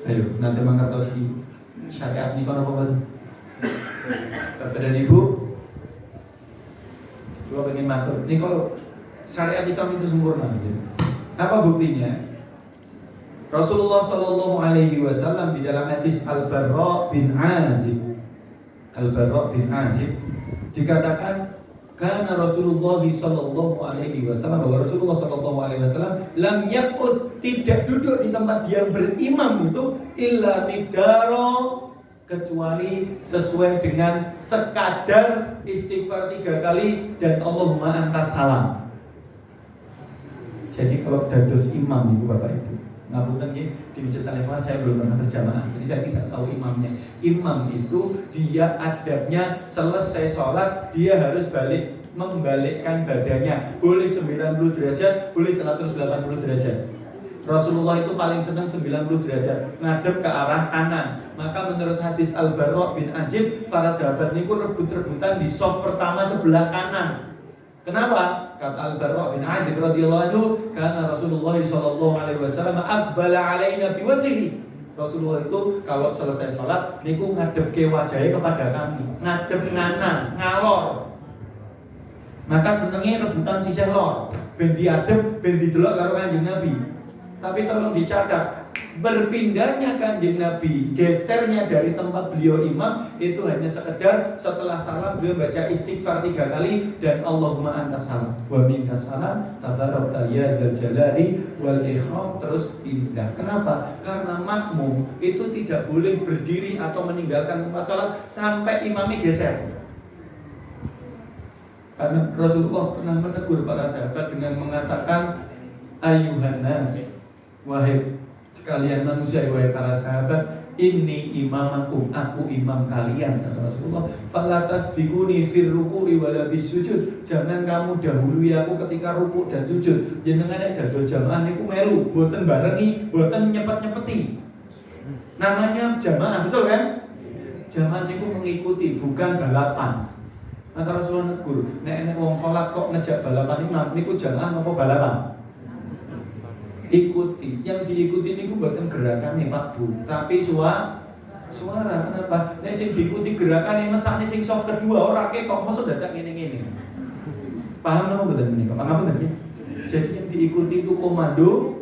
Ayo, nanti mengerti syariat ini kan apa? Bapak dan Ibu, gua pengen matur. Ini kalau syariat Islam itu sempurna. Apa buktinya? Rasulullah Shallallahu Alaihi Wasallam di dalam hadis Al-Barra bin Azib, dikatakan karena Rasulullah Shallallahu Alaihi Wasallam, bahwa Rasulullah Shallallahu Alaihi Wasallam lam yakut, tidak duduk di tempat dia berimam itu illa miqdaro, kecuali sesuai dengan sekadar istighfar 3 kali dan Allahumma antas salam. Jadi kalau dados imam itu Bapak Ibu, ngapunten nggih, di masjid Al-Ikhwan saya belum pernah berjamaah, jadi saya tidak tahu imamnya. Imam itu dia adabnya selesai sholat dia harus membalikkan badannya. Boleh 90 derajat, boleh 180 derajat. Rasulullah itu paling senang 90 derajat, ngadep ke arah kanan. Maka menurut hadis Al-Barra bin Azib, para sahabat ini pun rebut-rebutan di saf pertama sebelah kanan. Kenapa? Kata Al-Barra bin Azib radhiyallahu anhu, karena Rasulullah sallallahu alaihi wasallam aqbala alaina biwajhihi. Rasulullah itu kalau selesai sholat niku ngadep ke wajahnya kepada kami, ngadep nganan, ngalor. Maka senengnya rebutan sisih lor, ben diadep, ben didelok karo Kanjeng Nabi. Tapi tolong dicatat, berpindahnya Kanjeng Nabi, gesernya dari tempat beliau imam itu hanya sekedar setelah salam beliau baca istighfar 3 kali dan Allahumma antas salam wa minkas salam tabarakta ya dzal jalali wal ikram, terus pindah. Kenapa? Karena makmum itu tidak boleh berdiri atau meninggalkan tempat salat sampai imamnya geser. Karena Rasulullah pernah menegur para sahabat dengan mengatakan ayuhan nas, wahai sekalian manusia, wahai para sahabat, ini imamakum, aku imam kalian, kata Rasulullah. Fala tasbiquni fir ruku'i wala bis sujud. Jangan kamu dahului aku ketika ruku' dan sujud. Jenengan nek dados jamaah niku melu, mboten barengi, mboten nyepet-nyepeti. Namanya jamaah, betul kan? Jamaah niku mengikuti, bukan balapan. Maka Rasulullah negur, nek wong salat kok ngejak balapan imam, niku jamaah napa balapan? Ikuti, yang diikuti ini bukan gerakannya Pak Bu, tapi suara. Kenapa? Nek sing diikuti gerakannya mesakne sing soft kedua ora ketok, mosok dadak ngene-ngene. Paham napa mboten menika? Paham mboten? Jadi yang diikuti itu komando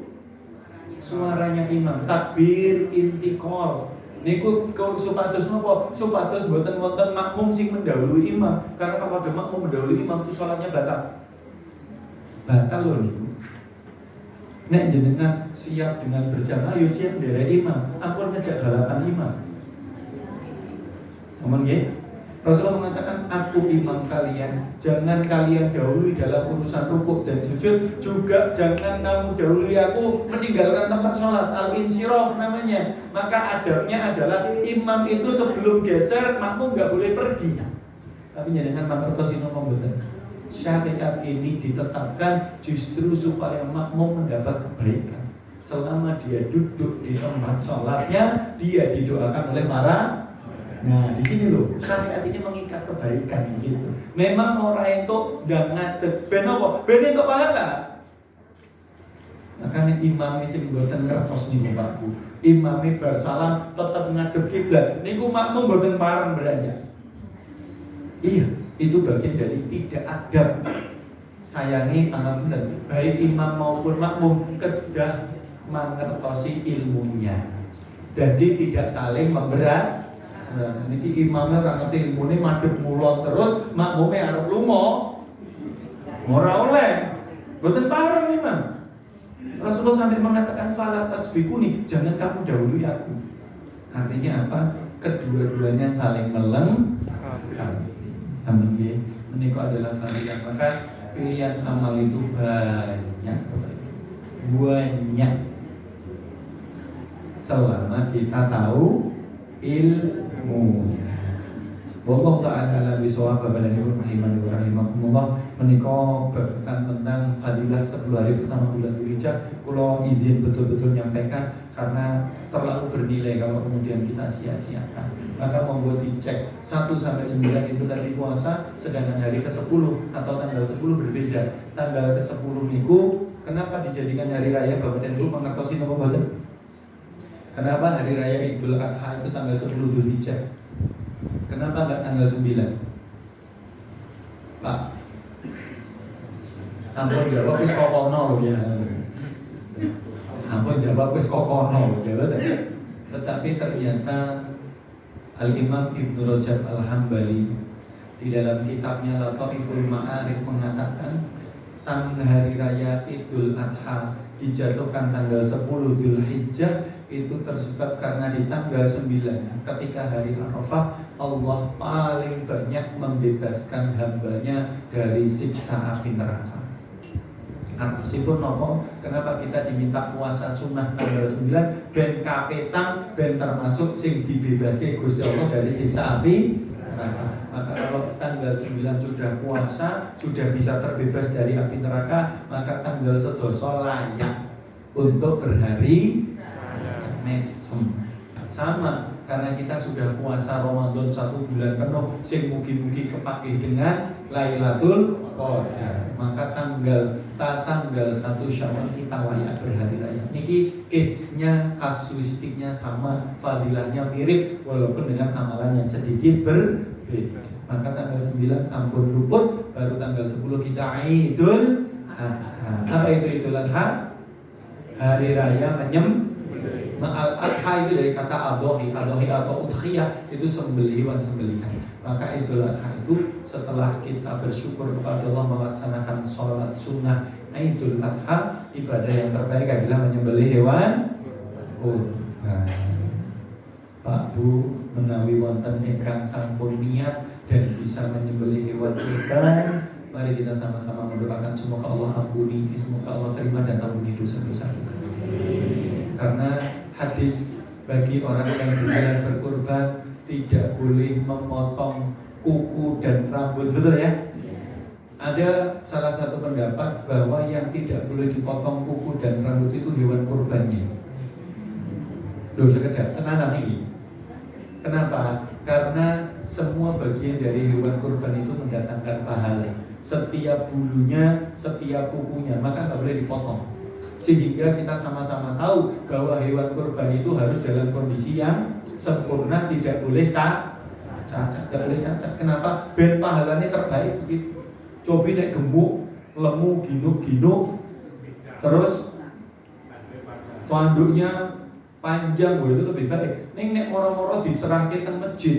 suaranya imam, takbir, intikal. Niku supados napa? Supados mboten wonten makmum sing mendahului imam. Karena kalau ada makmum mendahului imam itu salatnya batal. Batal loh niku. Nek jenengan siap dengan berjamaah, yo siap nderek imam. Ampun ngejak balapan imam. Ngomong nggih. Rasulullah mengatakan, aku imam kalian. Jangan kalian dahului dalam urusan rukuk dan sujud. Juga jangan kamu dahului aku meninggalkan tempat sholat. Al-insiraf namanya. Maka adabnya adalah imam itu sebelum geser, makmum nggak boleh pergi. Tapi jangan mangertos ngomong betul. Syariat ini ditetapkan justru supaya makmum mendapat kebaikan. Selama dia duduk di tempat sholatnya, dia didoakan oleh para. Nah, di sini loh, syariat ini mengikat kebaikan gitu. Memang orang itu nggak ngadep, ben apa? Ben itu pahala. Makanya imam ini mboten ngertos nih Pak Bu. Imam ini bersalam tetap ngadep kiblat. Niku makmum mboten pareng belanja. Iya, itu bagian dari tidak adab. Sayangi tangan benar. Baik imam maupun makmum kedah mengertosi ilmunya. Jadi tidak saling memberat. Nah, niki imamnya ora ngerti ilmune madhep mulon terus, makmume arep lunga. Ora oleh. Mboten pareng imam. Rasulullah sampai mengatakan fala tasbiquni, jangan kamu dahului aku. Artinya apa? Kedua-duanya saling melengkapi. Sama nggih, menika adalah syariat. Maka pilihan amal itu banyak. Selama kita tahu ilmu. Wallahu ta'ala bisawab. Bapak dan Ibu rahimani wa rahimakumullah, menika berkaitan tentang fadilah 10 hari pertama bulan Dzulhijjah. Kula izin betul-betul nyampaikan karena terlalu bernilai kalau kemudian kita sia-siakan. Maka monggo dicek 1 sampai 9 itu tadi puasa, sedangkan hari ke-10 atau tanggal 10 berbeda. Tanggal ke-10 niku kenapa dijadikan hari raya Bapak dan Ibu mengertosi napa mboten? Kenapa hari raya Idul Adha itu tanggal 10 Dzulhijjah? Kenapa enggak tanggal 9? Pak, ampun jawab wis kokono ya. Ampun jawab wis kokono ya. Tetapi ternyata Al-Imam Ibnu Rajab Al-Hambali di dalam kitabnya Lataiful Ma'arif mengatakan tanggal hari raya Idul Adha dijatuhkan tanggal 10 Dzulhijjah itu tersebab karena di tanggal 9 ketika hari Arafah Allah paling banyak membebaskan hambanya dari siksa api neraka. Artosipun nopo, kenapa kita diminta puasa sunnah tanggal 9 ben kapetang ben termasuk sing dibebasi Gusti Allah dari siksa api neraka. Maka kalau tanggal 9 sudah puasa, sudah bisa terbebas dari api neraka, maka tanggal 11 layak untuk berhari mesem. Sama, karena kita sudah puasa Ramadan 1 bulan penuh, sing mugi-mugi kepake dengan Lailatul Qadar. Maka tanggal 1 Syawal kita layak berhari raya. Niki case-nya, kasuistiknya sama, fadilahnya mirip walaupun dengan amalan yang sedikit berbeda. Maka tanggal 9 ampun luput, baru tanggal 10 kita Idul Adha. Apa itu Idul Adha? Hari raya Al-Adha itu dari kata adhohi atau udhiyah, itu sembelihan. Maka Idul Adha itu setelah kita bersyukur kepada Allah melaksanakan sholat sunnah Idul Adha, ibadah yang terbaik adalah menyembelih hewan kurban. Pak Bu menawi wonten ingkang sampun niat dan bisa menyembelih hewan kurban, mari kita sama-sama mendoakan semoga Allah ampuni, semoga Allah terima dan ampuni dosa-dosa kita. Karena hadis bagi orang yang berjalan berkurban tidak boleh memotong kuku dan rambut, betul ya? Ada salah satu pendapat bahwa yang tidak boleh dipotong kuku dan rambut itu hewan kurbannya. Loh sekedar tenanan ini. Kenapa? Karena semua bagian dari hewan kurban itu mendatangkan pahala. Setiap bulunya, setiap kukunya, maka nggak boleh dipotong. Sehingga kita sama-sama tahu bahwa hewan kurban itu harus dalam kondisi yang sempurna, tidak boleh cacat. Kenapa? Ben pahalanya terbaik begitu. Coba nek gemuk, lemu, ginuk, terus tanduknya panjang, itu lebih baik. Nek moro-moro diserahkan ke masjid,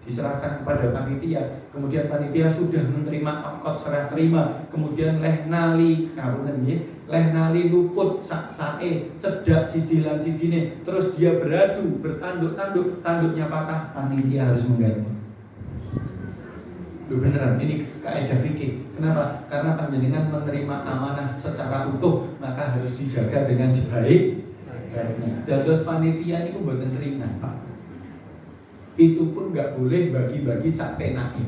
diserahkan kepada panitia, kemudian panitia sudah menerima angkot serah terima, kemudian leh nali luput sae cedak sijilan sijine, terus dia beradu bertanduk-tanduk, tanduknya patah, panitia harus mengganti. Loh beneran, ini kaidah fikih. Kenapa? Karena panjenengan menerima amanah secara utuh, maka harus dijaga dengan sebaik-baiknya. Dan terus panitia ini mboten ringan, Pak. Itu pun nggak boleh bagi-bagi sak penake.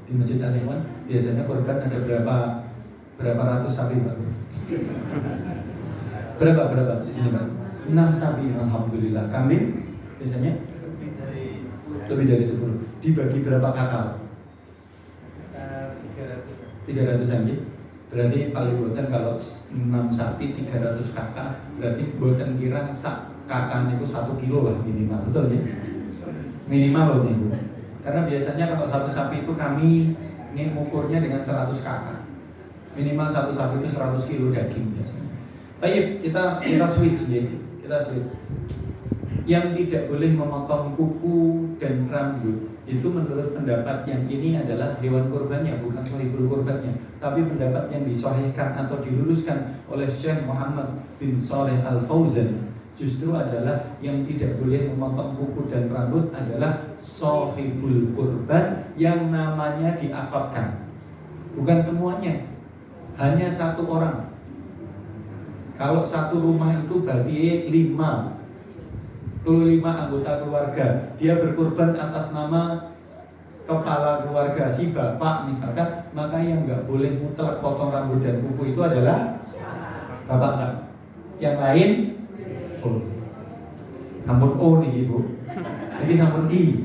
Di Masjid Al-Ikhwan biasanya korban ada berapa ratus sapi, Pak? Berapa di sini, Pak? 6 sapi, alhamdulillah. Kambing biasanya lebih dari 10. Dibagi berapa kakak? 300 sapi. Berarti paling boten kalau 6 sapi 300 kakak, berarti boten kira sak kakak itu 1 kilo lah minimal, betul ya? Minimal loh nih Bu. Karena biasanya kalau satu sapi itu kami ini ukurnya dengan 100 kakak. Minimal satu sapi itu 100 kilo daging biasanya. Baik, kita switch ya. Kita switch. Yang tidak boleh memotong kuku dan rambut itu menurut pendapat yang ini adalah hewan kurbannya, bukan sahibul kurbannya. Tapi pendapat yang disahihkan atau diluruskan oleh Syekh Muhammad bin Shalih Al-Fauzan justru adalah yang tidak boleh memotong kuku dan rambut adalah sahibul kurban yang namanya diakotkan. Bukan semuanya, hanya satu orang. Kalau satu rumah itu berarti 5. anggota keluarga, dia berkorban atas nama kepala keluarga si bapak misalkan, maka yang nggak boleh mutlak potong rambut dan kuku itu adalah bapak enggak. Yang lain boleh. Sampun O nih ibu, ini sampun I.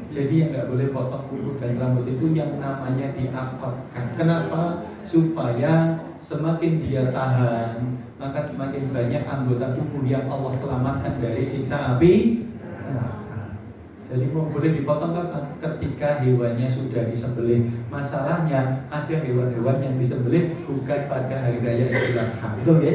Jadi yang nggak boleh potong kuku dan rambut itu yang namanya diakotkan. Kenapa? Supaya semakin dia tahan, maka semakin banyak anggota tubuh yang Allah selamatkan dari siksa api neraka. Jadi boleh dipotong kapan? Ketika hewannya sudah disembelih. Masalahnya ada hewan-hewan yang disembelih bukan pada hari raya Idul Adha. Betul ya?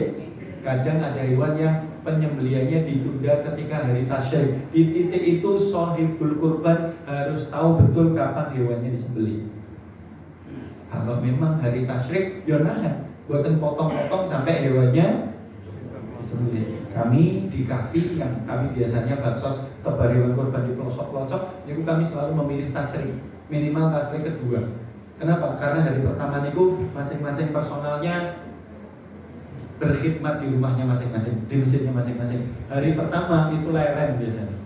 Kadang ada hewan yang penyembelihannya ditunda ketika hari tasyrik. Di titik itu sohibul kurban harus tahu betul kapan hewannya disembelih. Kalau memang hari tasyrik, ya nahan, buatan potong-potong sampai hewannya disembelih. Kami di kafi yang kami biasanya baksos tebar hewan kurban di pelosok-pelosok, itu kami selalu memilih tasyrik, minimal tasyrik kedua. Kenapa? Karena hari pertama itu masing-masing personalnya berkhidmat di rumahnya masing-masing, di masjidnya masing-masing. Hari pertama itu leren biasanya.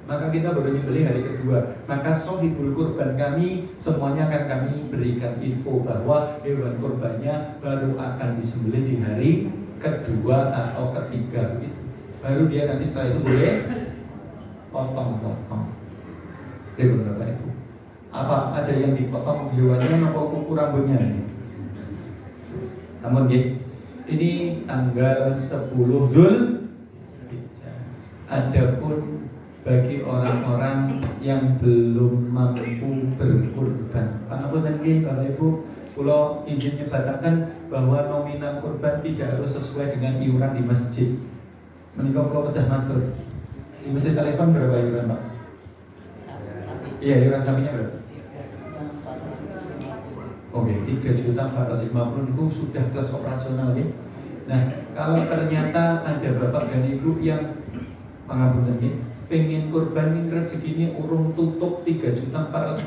Maka kita baru nyembelih hari kedua. Maka sohibul kurban kami semuanya akan kami berikan info bahwa hewan kurbannya baru akan disembelih di hari kedua atau ketiga begitu. Baru dia nanti setelah itu boleh potong-potong. Dari beberapa itu. Apa ada yang dipotong hewannya atau kuku rambutnya? Namun ini tanggal 10 Dzulhijjah. Adapun bagi orang-orang yang belum mampu berkurban, pangapunten nggih Bapak Ibu, kula izin nyebataken bahwa nominal kurban tidak harus sesuai dengan iuran di masjid. Menika kula kedah matur. Di masjid Al-Ihsan berapa iuran, Pak? Iya, iuran sapinya berapa? Oke, 3.450.000 itu sudah plus operasional ya. Nah, kalau ternyata ada bapak dan ibu yang pangapunten nggih, pengen kurban ini rezekinya urung tutup 3.450.000,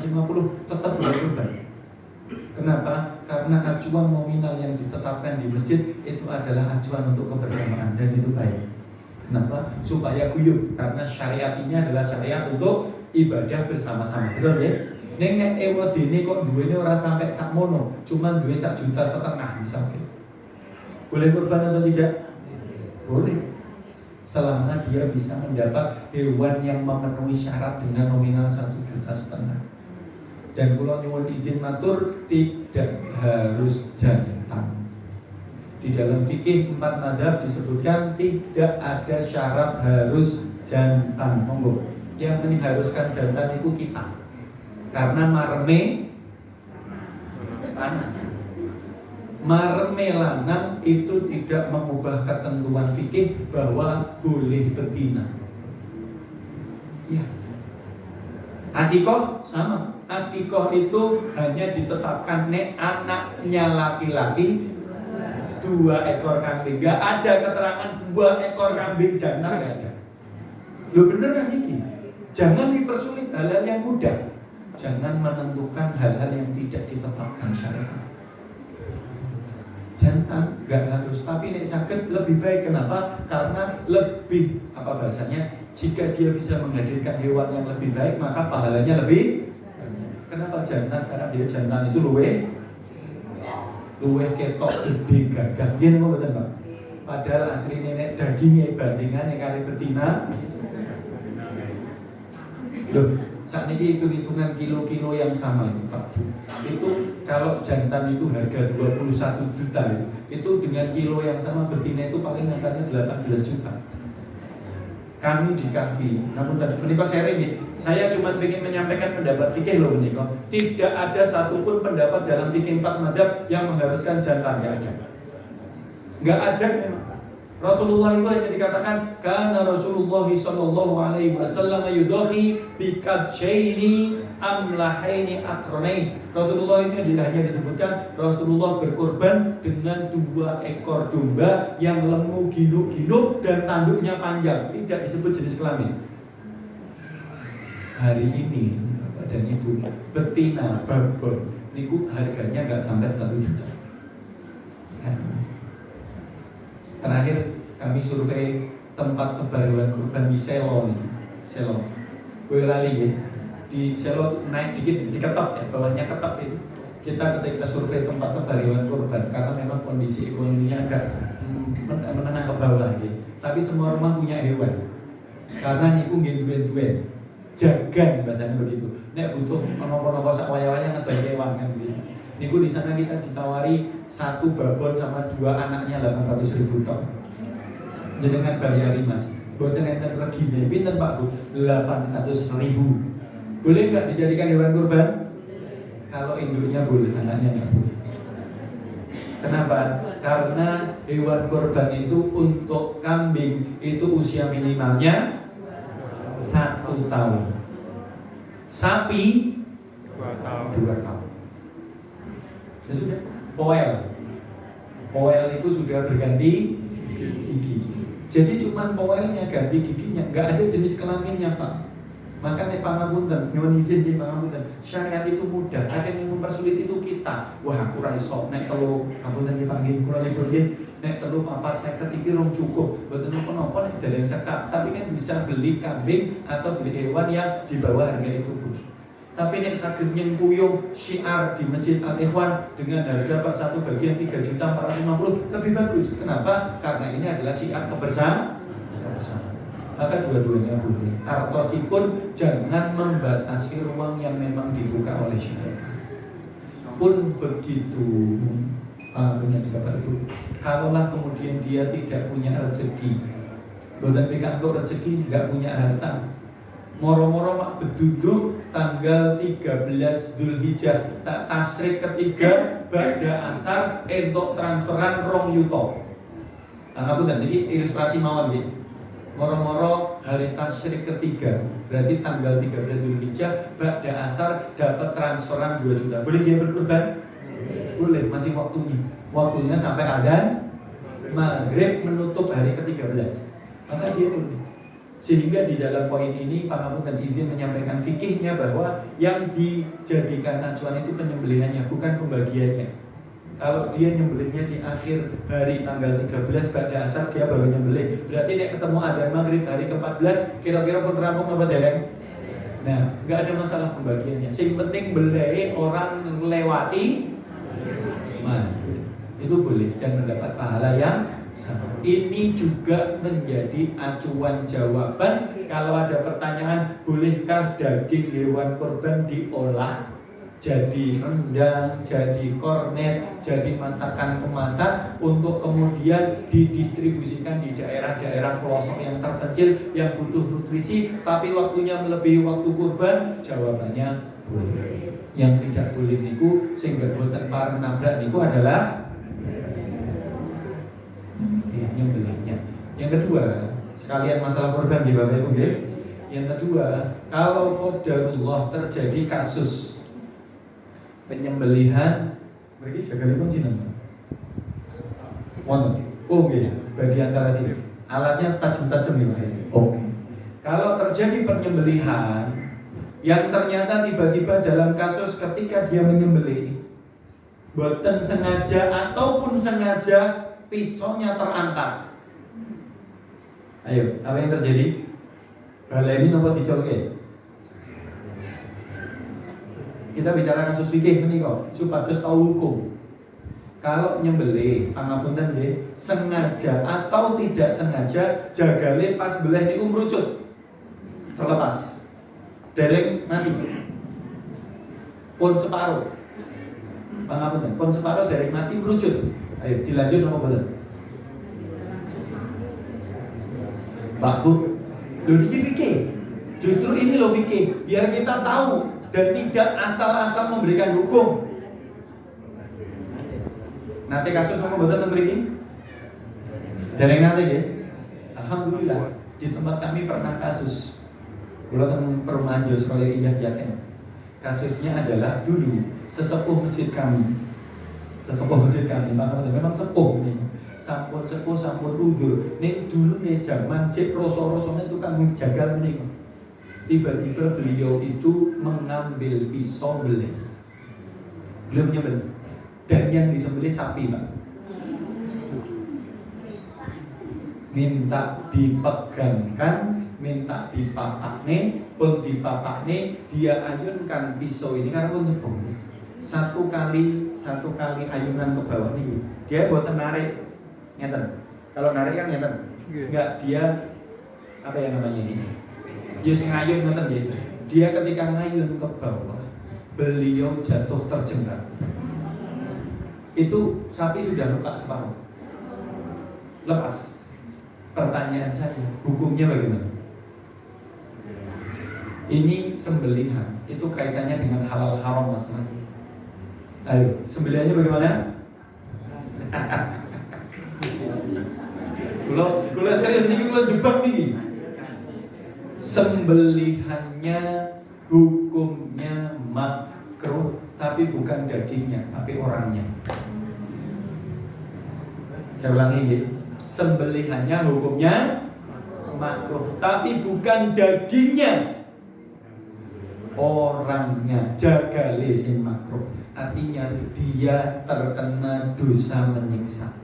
tetap boleh kurban. Kenapa? Karena acuan nominal yang ditetapkan di masjid itu adalah acuan untuk kebersamaan dan itu baik. Kenapa? Supaya guyub, karena syariat ini adalah syariat untuk ibadah bersama-sama. Betul ya? Nek ewadene kok duwene ora sampai sakmono, cuman duwe 1,5 juta misalnya. Boleh kurban atau tidak? Boleh. Selama dia bisa mendapat hewan yang memenuhi syarat dengan nominal 1,5 juta. Dan kula nyuwun izin matur, tidak harus jantan. Di dalam fikih 4 mazhab disebutkan tidak ada syarat harus jantan. Monggo. Yang mengharuskan jantan itu kita. Karena mareme lanang itu tidak mengubah ketentuan fikih bahwa boleh betina. Ya. Akikoh sama. Akikoh itu hanya ditetapkan nek anaknya laki-laki 2 ekor kambing. Gak ada keterangan 2 ekor kambing jantan, gak ada. Lo bener kan ini? Jangan dipersulit hal-hal yang mudah. Jangan menentukan hal-hal yang tidak ditetapkan syariat. Jantan gak harus, tapi nek sakit lebih baik. Kenapa? Karena lebih bahasanya, jika dia bisa menghadirkan hewan yang lebih baik, maka pahalanya lebih. Kenapa jantan? Karena dia jantan itu luweh ketok gede gagah. Gini mau betul Pak? Padahal asli nenek dagingnya bandingannya kali betina. Loh, saat ini hitung-hitungan kilo-kilo yang sama itu Pak. Itu kalau jantan itu harga 21 juta itu dengan kilo yang sama betina itu paling angkanya 18 juta. Kami di kafi, namun tadi menikah sharing nih, saya cuma ingin menyampaikan pendapat fikih loh menikah. Tidak ada satupun pendapat dalam fikih 4 mazhab yang mengharuskan jantan, nggak ada. Nggak ada memang. Rasulullah itu hanya dikatakan karena Rasulullah sallallahu alaihi wasallam yudahi bikabshaini amlahaini akronain. Rasulullah ini hanya disebutkan Rasulullah berkorban dengan 2 ekor domba yang lemu ginuk-ginuk dan tanduknya panjang, tidak disebut jenis kelamin. Hari ini Bapak dan Ibu, betina babon niku harganya nggak sampai 1 juta. Terakhir kami survei tempat pembaruan kurban di Selo nih. Selo. Gue lali ya. Di Selo naik dikit diketok ya, bawahnya ketok itu. Kita ketika survei tempat pembaruan kurban karena memang kondisi ekonominya agak menengah ke bawah gitu. Tapi semua rumah punya hewan. Karena niku nggih duwe jagan bahasanya begitu. Nek butuh nopo-nopo sak waya-waya ngedol kewan kan gitu. Niku di sana kita ditawari satu babon sama dua anaknya 800.000 ton. Jenengan bayari Mas. Boten enten regine pinten Pak Bu? 800.000. Boleh enggak dijadikan hewan kurban? Kalau induknya boleh, anaknya enggak boleh. Kenapa? Karena hewan kurban itu untuk kambing itu usia minimalnya 1 tahun. Sapi 2 tahun. Ya sudah, poel itu sudah berganti gigi. Jadi cuma poelnya ganti giginya, nggak ada jenis kelaminnya Pak. Makanya pangapunten, nyuwun izin di pangapunten. Syariat itu mudah, ada yang mempersulit itu kita. Wah, aku ra iso nek telu, ngapunten dipanggil kula liburin, nek telu papat 50 iki rong cukup. Mboten napa-napa nek dalan cekap, tapi kan bisa beli kambing atau beli hewan yang di bawah harga itu, Bu. Tapi nek saged nyengkuyung syiar di Masjid Al-Ikhwan dengan harga per satu bagian 3.450 lebih bagus. Kenapa? Karena ini adalah syiar kebersamaan. Maka dua-duanya boleh. Artosipun jangan membatasi ruang yang memang dibuka oleh syariat. Pun begitu, punya juga itu. Kalaulah kemudian dia tidak punya rezeki, boten pikantuk rezeki, nggak punya harta, moro-moro mak beduduk tanggal 13 Dzulhijjah tak tasrik ketiga ba'da asar entuk transferan 2 yuta. Ngapunten iki ilustrasi mawon nggih. Moro-moro hari tasyrik ketiga, berarti tanggal 13 Dzulhijjah ba'da asar dapat transferan 2 juta. Boleh dia berkurban? Boleh, masih waktunya. Waktunya sampai adzan maghrib menutup hari ke-13. Maka dia boleh. Sehingga di dalam poin ini pangapunten izin menyampaikan fikihnya bahwa yang dijadikan acuan itu penyembelihannya, bukan pembagiannya. Kalau dia nyembelihnya di akhir hari tanggal 13 pada asar dia baru nyembelih. Berarti nek ketemu adzan maghrib hari ke-14 kira-kira pun rampung apa dereng? Nah, nggak ada masalah pembagiannya. Sing penting belai orang lewati itu boleh dan mendapat pahala yang sama. Ini juga menjadi acuan jawaban kalau ada pertanyaan, bolehkah daging hewan kurban diolah jadi rendang, jadi kornet, jadi masakan kemasan untuk kemudian didistribusikan di daerah-daerah pelosok yang terpencil yang butuh nutrisi, tapi waktunya melebihi waktu kurban? Jawabannya boleh. Yang tidak boleh niku sehingga boten pareng nabrak niku adalah nyembelihnya. Yang kedua, sekalian masalah kurban di Bapak Ibu nggih. Yang kedua, kalau qadarullah terjadi kasus penyembelihan, mereka jagalipun sinten? Wonten. Oke, bagi antara sini. Alatnya tajam-tajam nih, Pak. Oke. Kalau terjadi penyembelihan yang ternyata tiba-tiba dalam kasus ketika dia menyembelih boten sengaja ataupun sengaja pisaunya terangkat. Ayo, apa yang terjadi? Baleni nopo dicolke? Kita bicara kasus fikih menika supados tahu hukum. Kalau nyembelih, pangapunten nggih, sengaja atau tidak sengaja jagale pas belah niku merucut. Terlepas. Dereng mati. Pun separuh. Pangapunten, pun separuh dereng mati merucut. Ayo dilanjut nomor boten. Pak Bu, lho niki fikih. Justru ini loh fikih, biar kita tahu dan tidak asal-asal memberikan hukum. Nanti kasus nomor boten mriki. Dereng nate nggih. Alhamdulillah di tempat kami pernah kasus. Kula teng perumahan Yusraya Indah Jaten. Kasusnya adalah dulu sesepuh masjid kami. Memang sepuh nih. Sampun sepuh sampun udur. Nek dulu nih zaman cek rasa-rasane tukang jagal menika. Tiba-tiba beliau itu mengambil pisau beleh. Beliau menyembelih. Dan yang disembelih sapi, Pak. minta dipegangkan, minta dipapakne, pun dipapakne, dia ayunkan pisau ini karena pun jebol. Satu kali ayunan ke bawah nih, dia buat narik, ngeten. Kalau narik kan ngeten, enggak dia apa ya namanya ini? Dia ngayun ngeten gitu. Dia ketika ngayun ke bawah, beliau jatuh terjengkang. Itu sapi sudah luka separuh, lepas. Pertanyaan saya, hukumnya bagaimana? Ini sembelihan, itu kaitannya dengan halal haram mas. Ayo, sembelihannya bagaimana? Kalau serius ini kalau jebak nih. Sembelihannya hukumnya makruh, tapi bukan dagingnya, tapi orangnya. Saya ulangi ya. Sembelihannya hukumnya makruh, tapi bukan dagingnya, orangnya. Jagale sing makruh. Artinya dia terkena dosa menyiksa.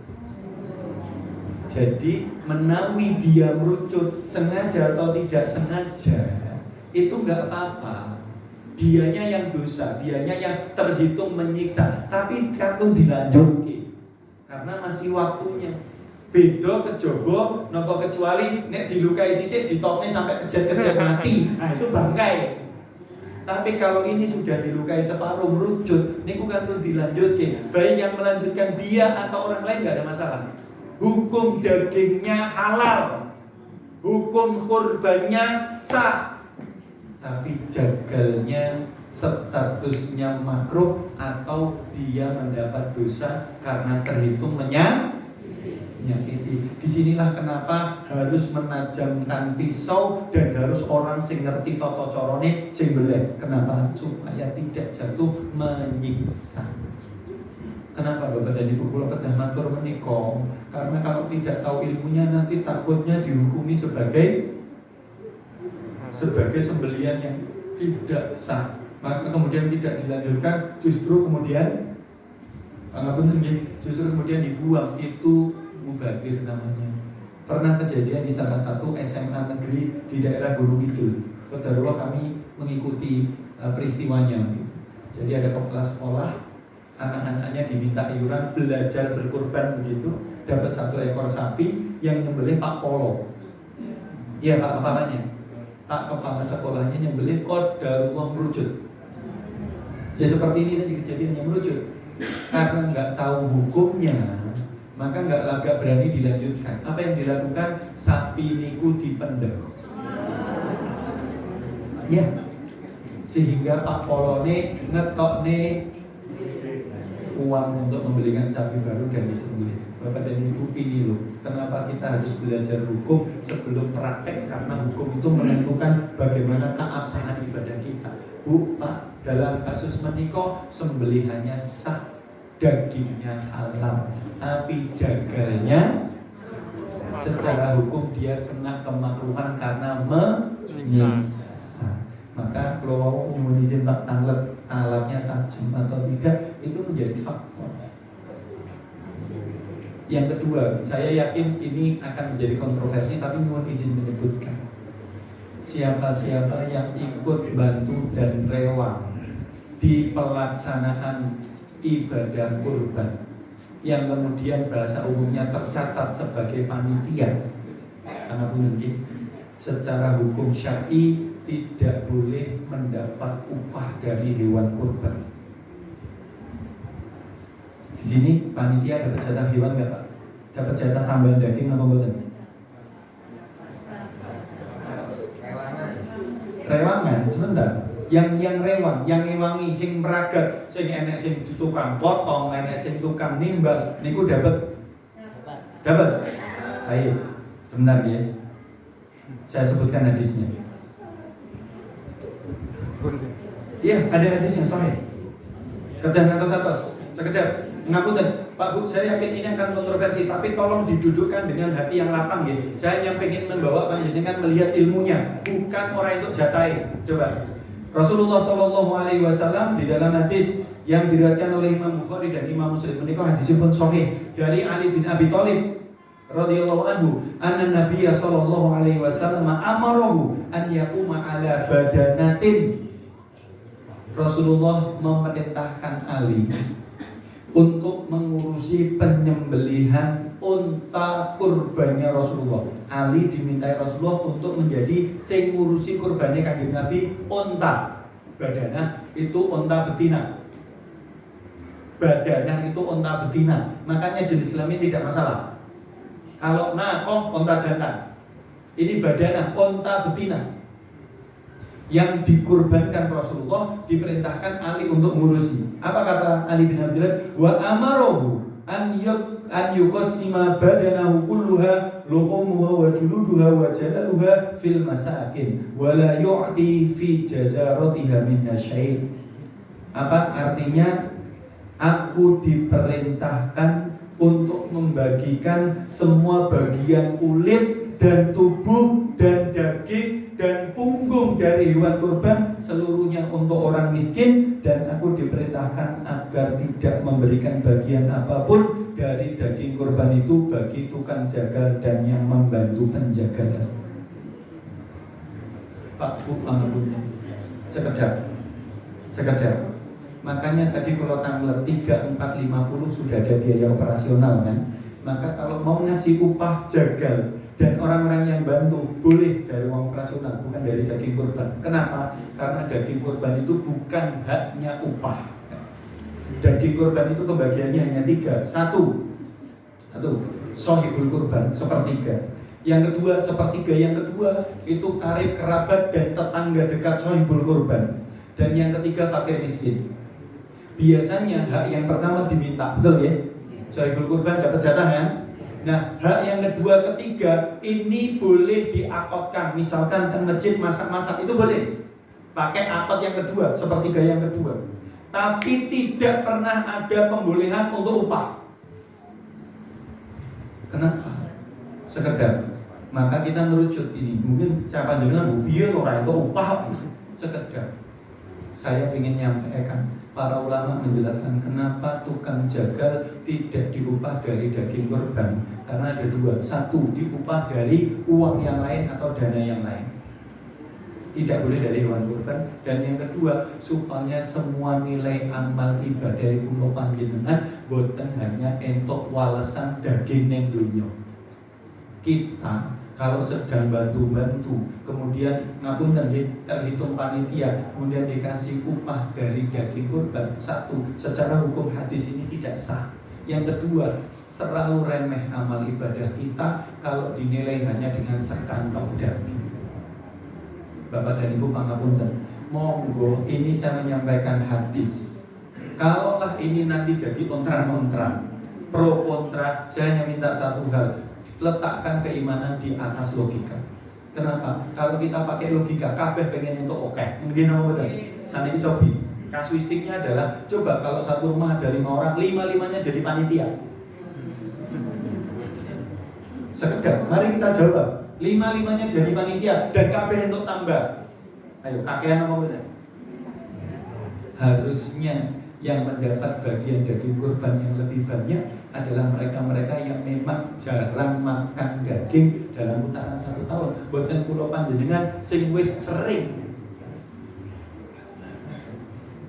Jadi menawi dia merucut sengaja atau tidak sengaja, itu nggak apa-apa. Dianya yang dosa, dianya yang terhitung menyiksa. Tapi katun dilanjutkan karena masih waktunya. Beda kejobo, nopo kecuali nek dilukai sithik ditokne sampai kejar-kejar mati. Nah itu bangkai. Tapi kalau ini sudah dilukai separuh merucut, niku kan tuh dilanjutkan. Baik yang melanjutkan dia atau orang lain nggak ada masalah. Hukum dagingnya halal, hukum kurbannya sah, tapi jagalnya statusnya makruh atau dia mendapat dosa karena terhitung menyakiti. Disinilah kenapa harus menajamkan pisau dan harus orang sing ngerti toto corone sing beleh. Kenapa? Supaya tidak jatuh menyiksa. Kenapa Bapak dan Ibu kula kedah matur menika? Karena kalau tidak tahu ilmunya nanti takutnya dihukumi sebagai sembelian yang tidak sah. Maka kemudian tidak dilanjutkan, justru kemudian dibuang. Itu mubazir namanya. Pernah kejadian di salah satu SMA negeri di daerah Gunung Kidul. Qadarullah kami mengikuti peristiwanya. Jadi ada kepala sekolah, anak-anaknya diminta iuran belajar berkurban begitu, dapat 1 ekor sapi yang nyembelih Pak Polo. Iya Pak kepalanya. Pak kepala sekolahnya nyembelih qadarullah merucut. Ya seperti ini tadi kejadiannya merucut. Karena nggak tahu hukumnya, maka nggak berani dilanjutkan. Apa yang dilakukan? Sapi niku dipendem. Ya, sehingga Pak Polone ngetokne uang untuk membelikan sapi baru dan disembelih. Bapak dan Ibu ini loh, kenapa kita harus belajar hukum sebelum praktek? Karena hukum itu menentukan bagaimana keabsahan ibadah kita. Bu, Pak, dalam kasus menikah sembelihannya sah, dagingnya halal, tapi jagalnya secara hukum dia kena kemakruhan karena menyiksa. Maka kalau mau izin Pak alatnya tajam atau tidak, itu menjadi faktor. Yang kedua, saya yakin ini akan menjadi kontroversi, tapi mohon izin menyebutkan siapa-siapa yang ikut bantu dan rela di pelaksanaan ibadah kurban yang kemudian bahasa umumnya tercatat sebagai panitia, karena mungkin secara hukum syar'i tidak boleh mendapat upah dari hewan kurban. Di sini panitia dapat jatah hewan nggak Pak? Dapat jatah tambahan daging apa bukan? Rewangan sebentar. Yang rewang, yang ngewangi, sing meragat, sing enek sing tukang potong, enek sing tukang nimbal, niku dapat. Ayo, sebentar ya. Saya sebutkan hadisnya. Iya, ada hadisnya sahih. Kedah atas. Sekedar ngapunten, Pak Bu, saya yakin ini akan kontroversi, tapi tolong didudukkan dengan hati yang lapang ya. Saya yang ingin membawa panjenengan melihat ilmunya, bukan orang itu jatai. Coba. Rasulullah SAW di dalam hadis yang diriwayatkan oleh Imam Bukhari dan Imam Muslim, menika hadisipun sahih dari Ali bin Abi Thalib radhiyallahu anhu anna nabiyya sallallahu alaihi wasallam amarahu an yaquma ala badanatin. Rasulullah memerintahkan Ali untuk mengurusi penyembelihan unta kurbannya Rasulullah. Ali dimintai Rasulullah untuk menjadi sing ngurusi kurbannya Kanjeng Nabi unta. Badanah itu unta betina. Badanah itu unta betina. Makanya jenis kelamin tidak masalah. Kalau nakoh unta jantan. Ini badanah unta betina. Yang dikurbankan Rasulullah diperintahkan Ali untuk mengurusi. Apa kata Ali bin Abi Thalib? Wa amarohu an yuqassima badanahu kulluha luhumuha wa juluduha wa jalaluha fil masakin wa la yu'ti fi jazaratiha minha syai'. Apa artinya? Aku diperintahkan untuk membagikan semua bagian kulit dan tubuh dan daging dan punggung dari hewan kurban seluruhnya untuk orang miskin, dan aku diperintahkan agar tidak memberikan bagian apapun dari daging kurban itu bagi tukang jagal dan yang membantu penjagalan. Pak Bu pengapunnya sekedar. Makanya tadi kalau tanggal 3, 4, 50 sudah ada biaya operasional kan. Maka kalau mau ngasih upah jagal dan orang-orang yang bantu boleh dari uang operasional, bukan dari daging kurban. Kenapa? Karena daging kurban itu bukan haknya upah. Daging kurban itu pembagiannya hanya 3. Satu sohibul kurban, sepertiga. Yang kedua, sepertiga yang kedua itu karib kerabat dan tetangga dekat sohibul kurban. Dan yang ketiga fakir miskin. Biasanya hak yang pertama diminta, betul ya? Sohibul kurban dapat jatah ya. Nah, hak yang kedua, ketiga ini boleh diakotkan. Misalkan ke masjid masak-masak itu boleh pakai akot yang kedua, sepertiga yang kedua. Tapi tidak pernah ada pembolehan untuk upah. Kenapa? Sekedar. Maka kita merucut ini. Mungkin siapa jenengan biar orang itu upah. Sekedar. Saya ingin nyampaikan. Para ulama menjelaskan kenapa tukang jagal tidak diupah dari daging kurban. Karena ada 2. 1, diupah dari uang yang lain atau dana yang lain. Tidak boleh dari hewan kurban. Dan yang kedua, supaya semua nilai amal ibadah kula panjenengan boten hanya entuk walesan daging ning donya. Kita kalau sedang bantu-bantu, kemudian ngapunten terhitung panitia, kemudian dikasih upah dari daging kurban. 1, secara hukum hadis ini tidak sah. Yang kedua, terlalu remeh amal ibadah kita kalau dinilai hanya dengan sekantong daging. Bapak dan Ibu pangapunten, monggo ini saya menyampaikan hadis. Kalaulah ini nanti jadi ontran-ontran, pro kontra, saya hanya minta satu hal. Letakkan keimanan di atas logika. Kenapa? Kalau kita pakai logika, kabeh pengen untuk oke. Mungkin apa betul? Sana ini cobi. Kasuistiknya adalah, coba kalau satu rumah ada 5 orang, 5-5-nya jadi panitia. Sekedar, mari kita jawab. 5-5-nya jadi panitia dan kabeh untuk tambah. Ayo, kakean apa betul? Harusnya yang mendapat bagian daging kurban yang lebih banyak adalah mereka-mereka yang memang jarang makan daging dalam putaran 1 tahun. Boten kula panjenengan sing wis sering.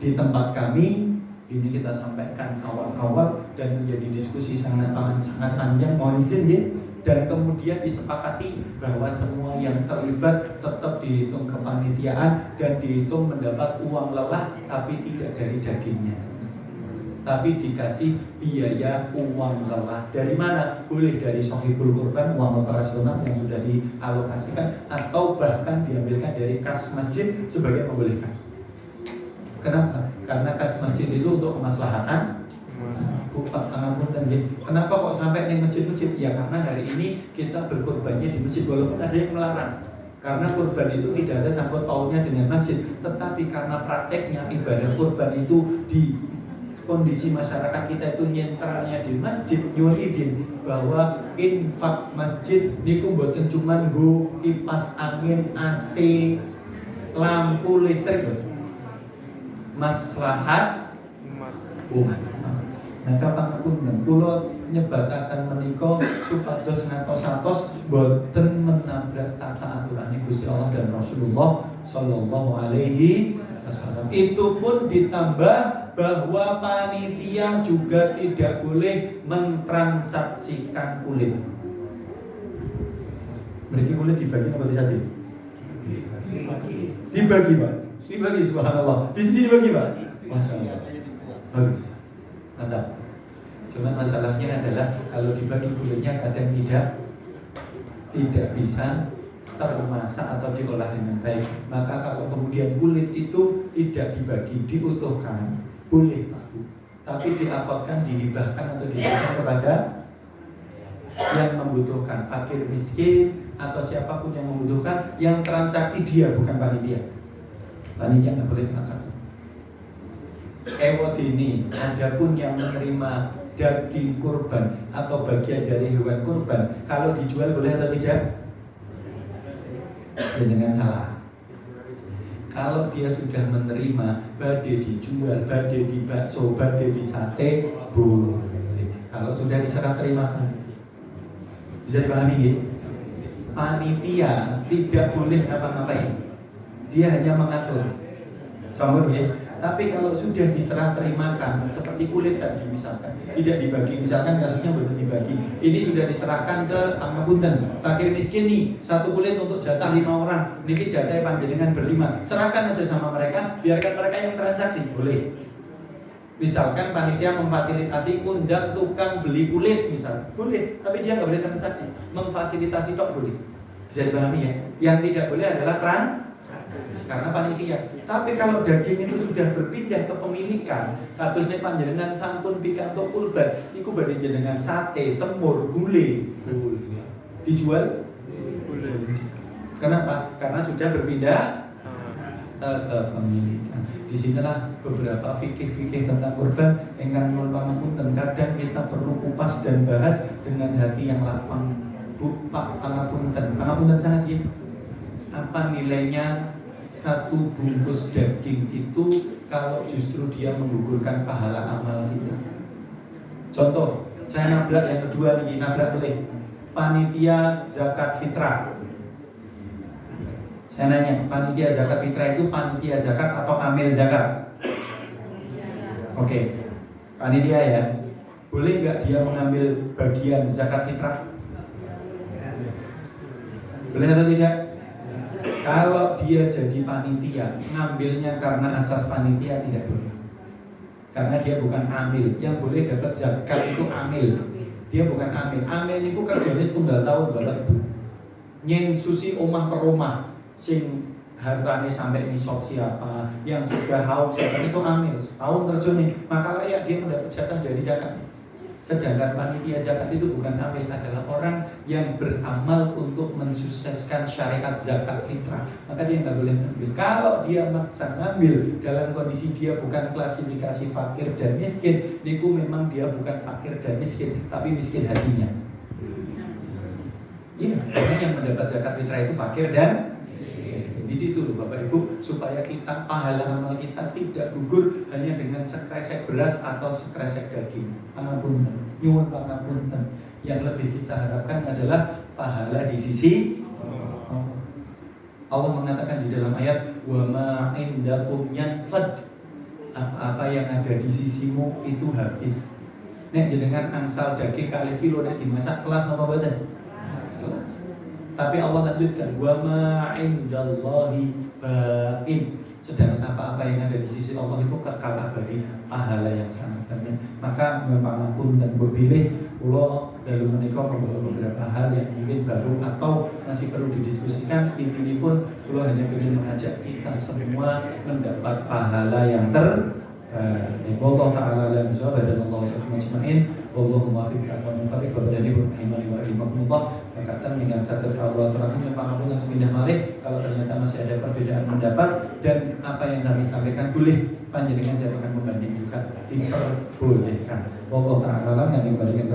Di tempat kami ini kita sampaikan awal-awal dan menjadi diskusi sangat panjang, mohon izin ya. Dan kemudian disepakati bahwa semua yang terlibat tetap dihitung kepanitiaan dan dihitung mendapat uang lelah, tapi tidak dari dagingnya, tapi dikasih biaya uang lelah. Dari mana? Boleh dari sohibul kurban, uang operasional yang sudah dialokasikan, atau bahkan diambilkan dari kas masjid sebagai membolehkan. Kenapa? Karena kas masjid itu untuk kemaslahatan. Kenapa kok sampai di masjid-masjid? Ya karena hari ini kita berkurbannya di masjid, walaupun ada yang melarang. Karena kurban itu tidak ada sangkut pautnya dengan masjid. Tetapi karena prakteknya ibadah kurban itu di kondisi masyarakat kita itu nyentralnya di masjid, nyuwun izin bahwa infak masjid niku mboten cuman nggo kipas angin, AC, lampu listrik lho. Maslahat umat. Maka pangapunten kula nyebataken menika supados ngantos-antos boten menabrak tata aturan Gusti Allah dan Rasulullah sallallahu alaihi wasallam. Itu pun ditambah bahwa panitia juga tidak boleh mentransaksikan kulit. Mereka kulit dibagi apa tidak? Dibagi, Pak. Dibagi, subhanallah. Di sini dibagi, Pak. Masya Allah. Bagus. Mantap. Cuma masalahnya adalah kalau dibagi kulitnya kadang tidak bisa termasak atau diolah dengan baik. Maka kalau kemudian kulit itu tidak dibagi, diutuhkan, boleh, tapi diapotkan, dihibahkan atau diberikan kepada yang membutuhkan, fakir, miskin, atau siapapun yang membutuhkan. Yang transaksi dia, bukan panitia. Panitia nggak boleh transaksi. Ini, adapun yang menerima daging kurban atau bagian dari hewan kurban, kalau dijual boleh atau tidak? Dengan salah. Kalau dia sudah menerima, badai dijual, badai di bakso, badai di sate, boleh. Kalau sudah diserah terima, bisa dipahami gitu? Panitia tidak boleh ngapa-ngapain, dia hanya mengatur. Sama ya. Tapi kalau sudah diserah terimakan, seperti kulit tadi misalkan, tidak dibagi, misalkan kasusnya betul dibagi, ini sudah diserahkan ke pangapunten, fakir miskin nih, satu kulit untuk jatah 5 orang, ini jatah panjenengan berlima, serahkan aja sama mereka, biarkan mereka yang transaksi, boleh. Misalkan panitia memfasilitasi undang tukang beli kulit misal, boleh, tapi dia nggak boleh transaksi, memfasilitasi tok boleh, bisa dipahami ya. Yang tidak boleh adalah karena panitia. Tapi kalau daging itu sudah berpindah ke pemilikan, katusnya panjenengan sampun pikantuk kurban, iku badhe jenengan sate, semur, gulai, dijual? Kenapa? Karena sudah berpindah ke pemilikan. Disinilah beberapa fikih-fikih tentang kurban ingkang nyuwun pangapunten. Kadang kita perlu kupas dan bahas dengan hati yang lapang. Bu, Pak, pangapunten sangat ya. Apa nilainya satu bungkus daging itu kalau justru dia menggugurkan pahala amal kita? Contoh, saya nabrak yang kedua nih, nabrak oleh panitia zakat fitrah. Saya nanya, panitia zakat fitrah itu panitia zakat atau amil zakat? Oke, panitia ya. Boleh nggak dia mengambil bagian zakat fitrah? Boleh atau tidak? Kalau dia jadi panitia, ngambilnya karena asas panitia tidak boleh. Karena dia bukan amil. Yang boleh dapat zakat itu amil. Dia bukan amil. Amil itu kerjanya setunggal tahun Bapak Ibu. Nyen susi omah per omah, sing hartanya sampai nisab siapa, yang sudah haul siapa, itu amil. Tahun kerjanya, maka layak dia mendapat jatah dari zakat. Sedangkan panitia zakat itu bukan amil, adalah orang yang beramal untuk mensukseskan syariat zakat fitrah. Maka dia nggak boleh ngambil. Kalau dia maksa ngambil dalam kondisi dia bukan klasifikasi fakir dan miskin, niku memang dia bukan fakir dan miskin, tapi miskin hatinya. Iya, karena yang mendapat zakat fitrah itu fakir dan miskin. Di situ loh Bapak Ibu, supaya kita pahala amal kita tidak gugur hanya dengan sekresek beras atau sekresek daging. Pangapunten, nyuwun pangapunten. Yang lebih kita harapkan adalah pahala di sisi Allah. Allah mengatakan di dalam ayat, wa ma indakum yanfad. Apa-apa yang ada di sisimu itu habis. Nek jenengan angsal daging kali kilo nek dimasak kelas apa badan? Kelas. Tapi Allah lanjutkan, wa ma indallahi baqin. Sedangkan apa-apa yang ada di sisi Allah itu kekal abadi, pahala yang sangat banyak. Maka memang pun dan berpilih kula dalam menikah beberapa hal yang mungkin baru atau masih perlu didiskusikan. Intinya pun kula hanya ingin mengajak kita semua mendapat pahala yang wallahu ta'ala alam bisawab dan Allah ajmain. Wallahu muwaffiq wa muwaffiq wa badani wa rahimani wa rahimakumullah. Kata dengan satu kalau terakhir yang pangapunten sepindah malih kalau ternyata masih ada perbedaan pendapat dan apa yang kami sampaikan boleh panjenengan jadikan pembanding juga, diperbolehkan. Wallahu ta'ala alam, yang dibandingkan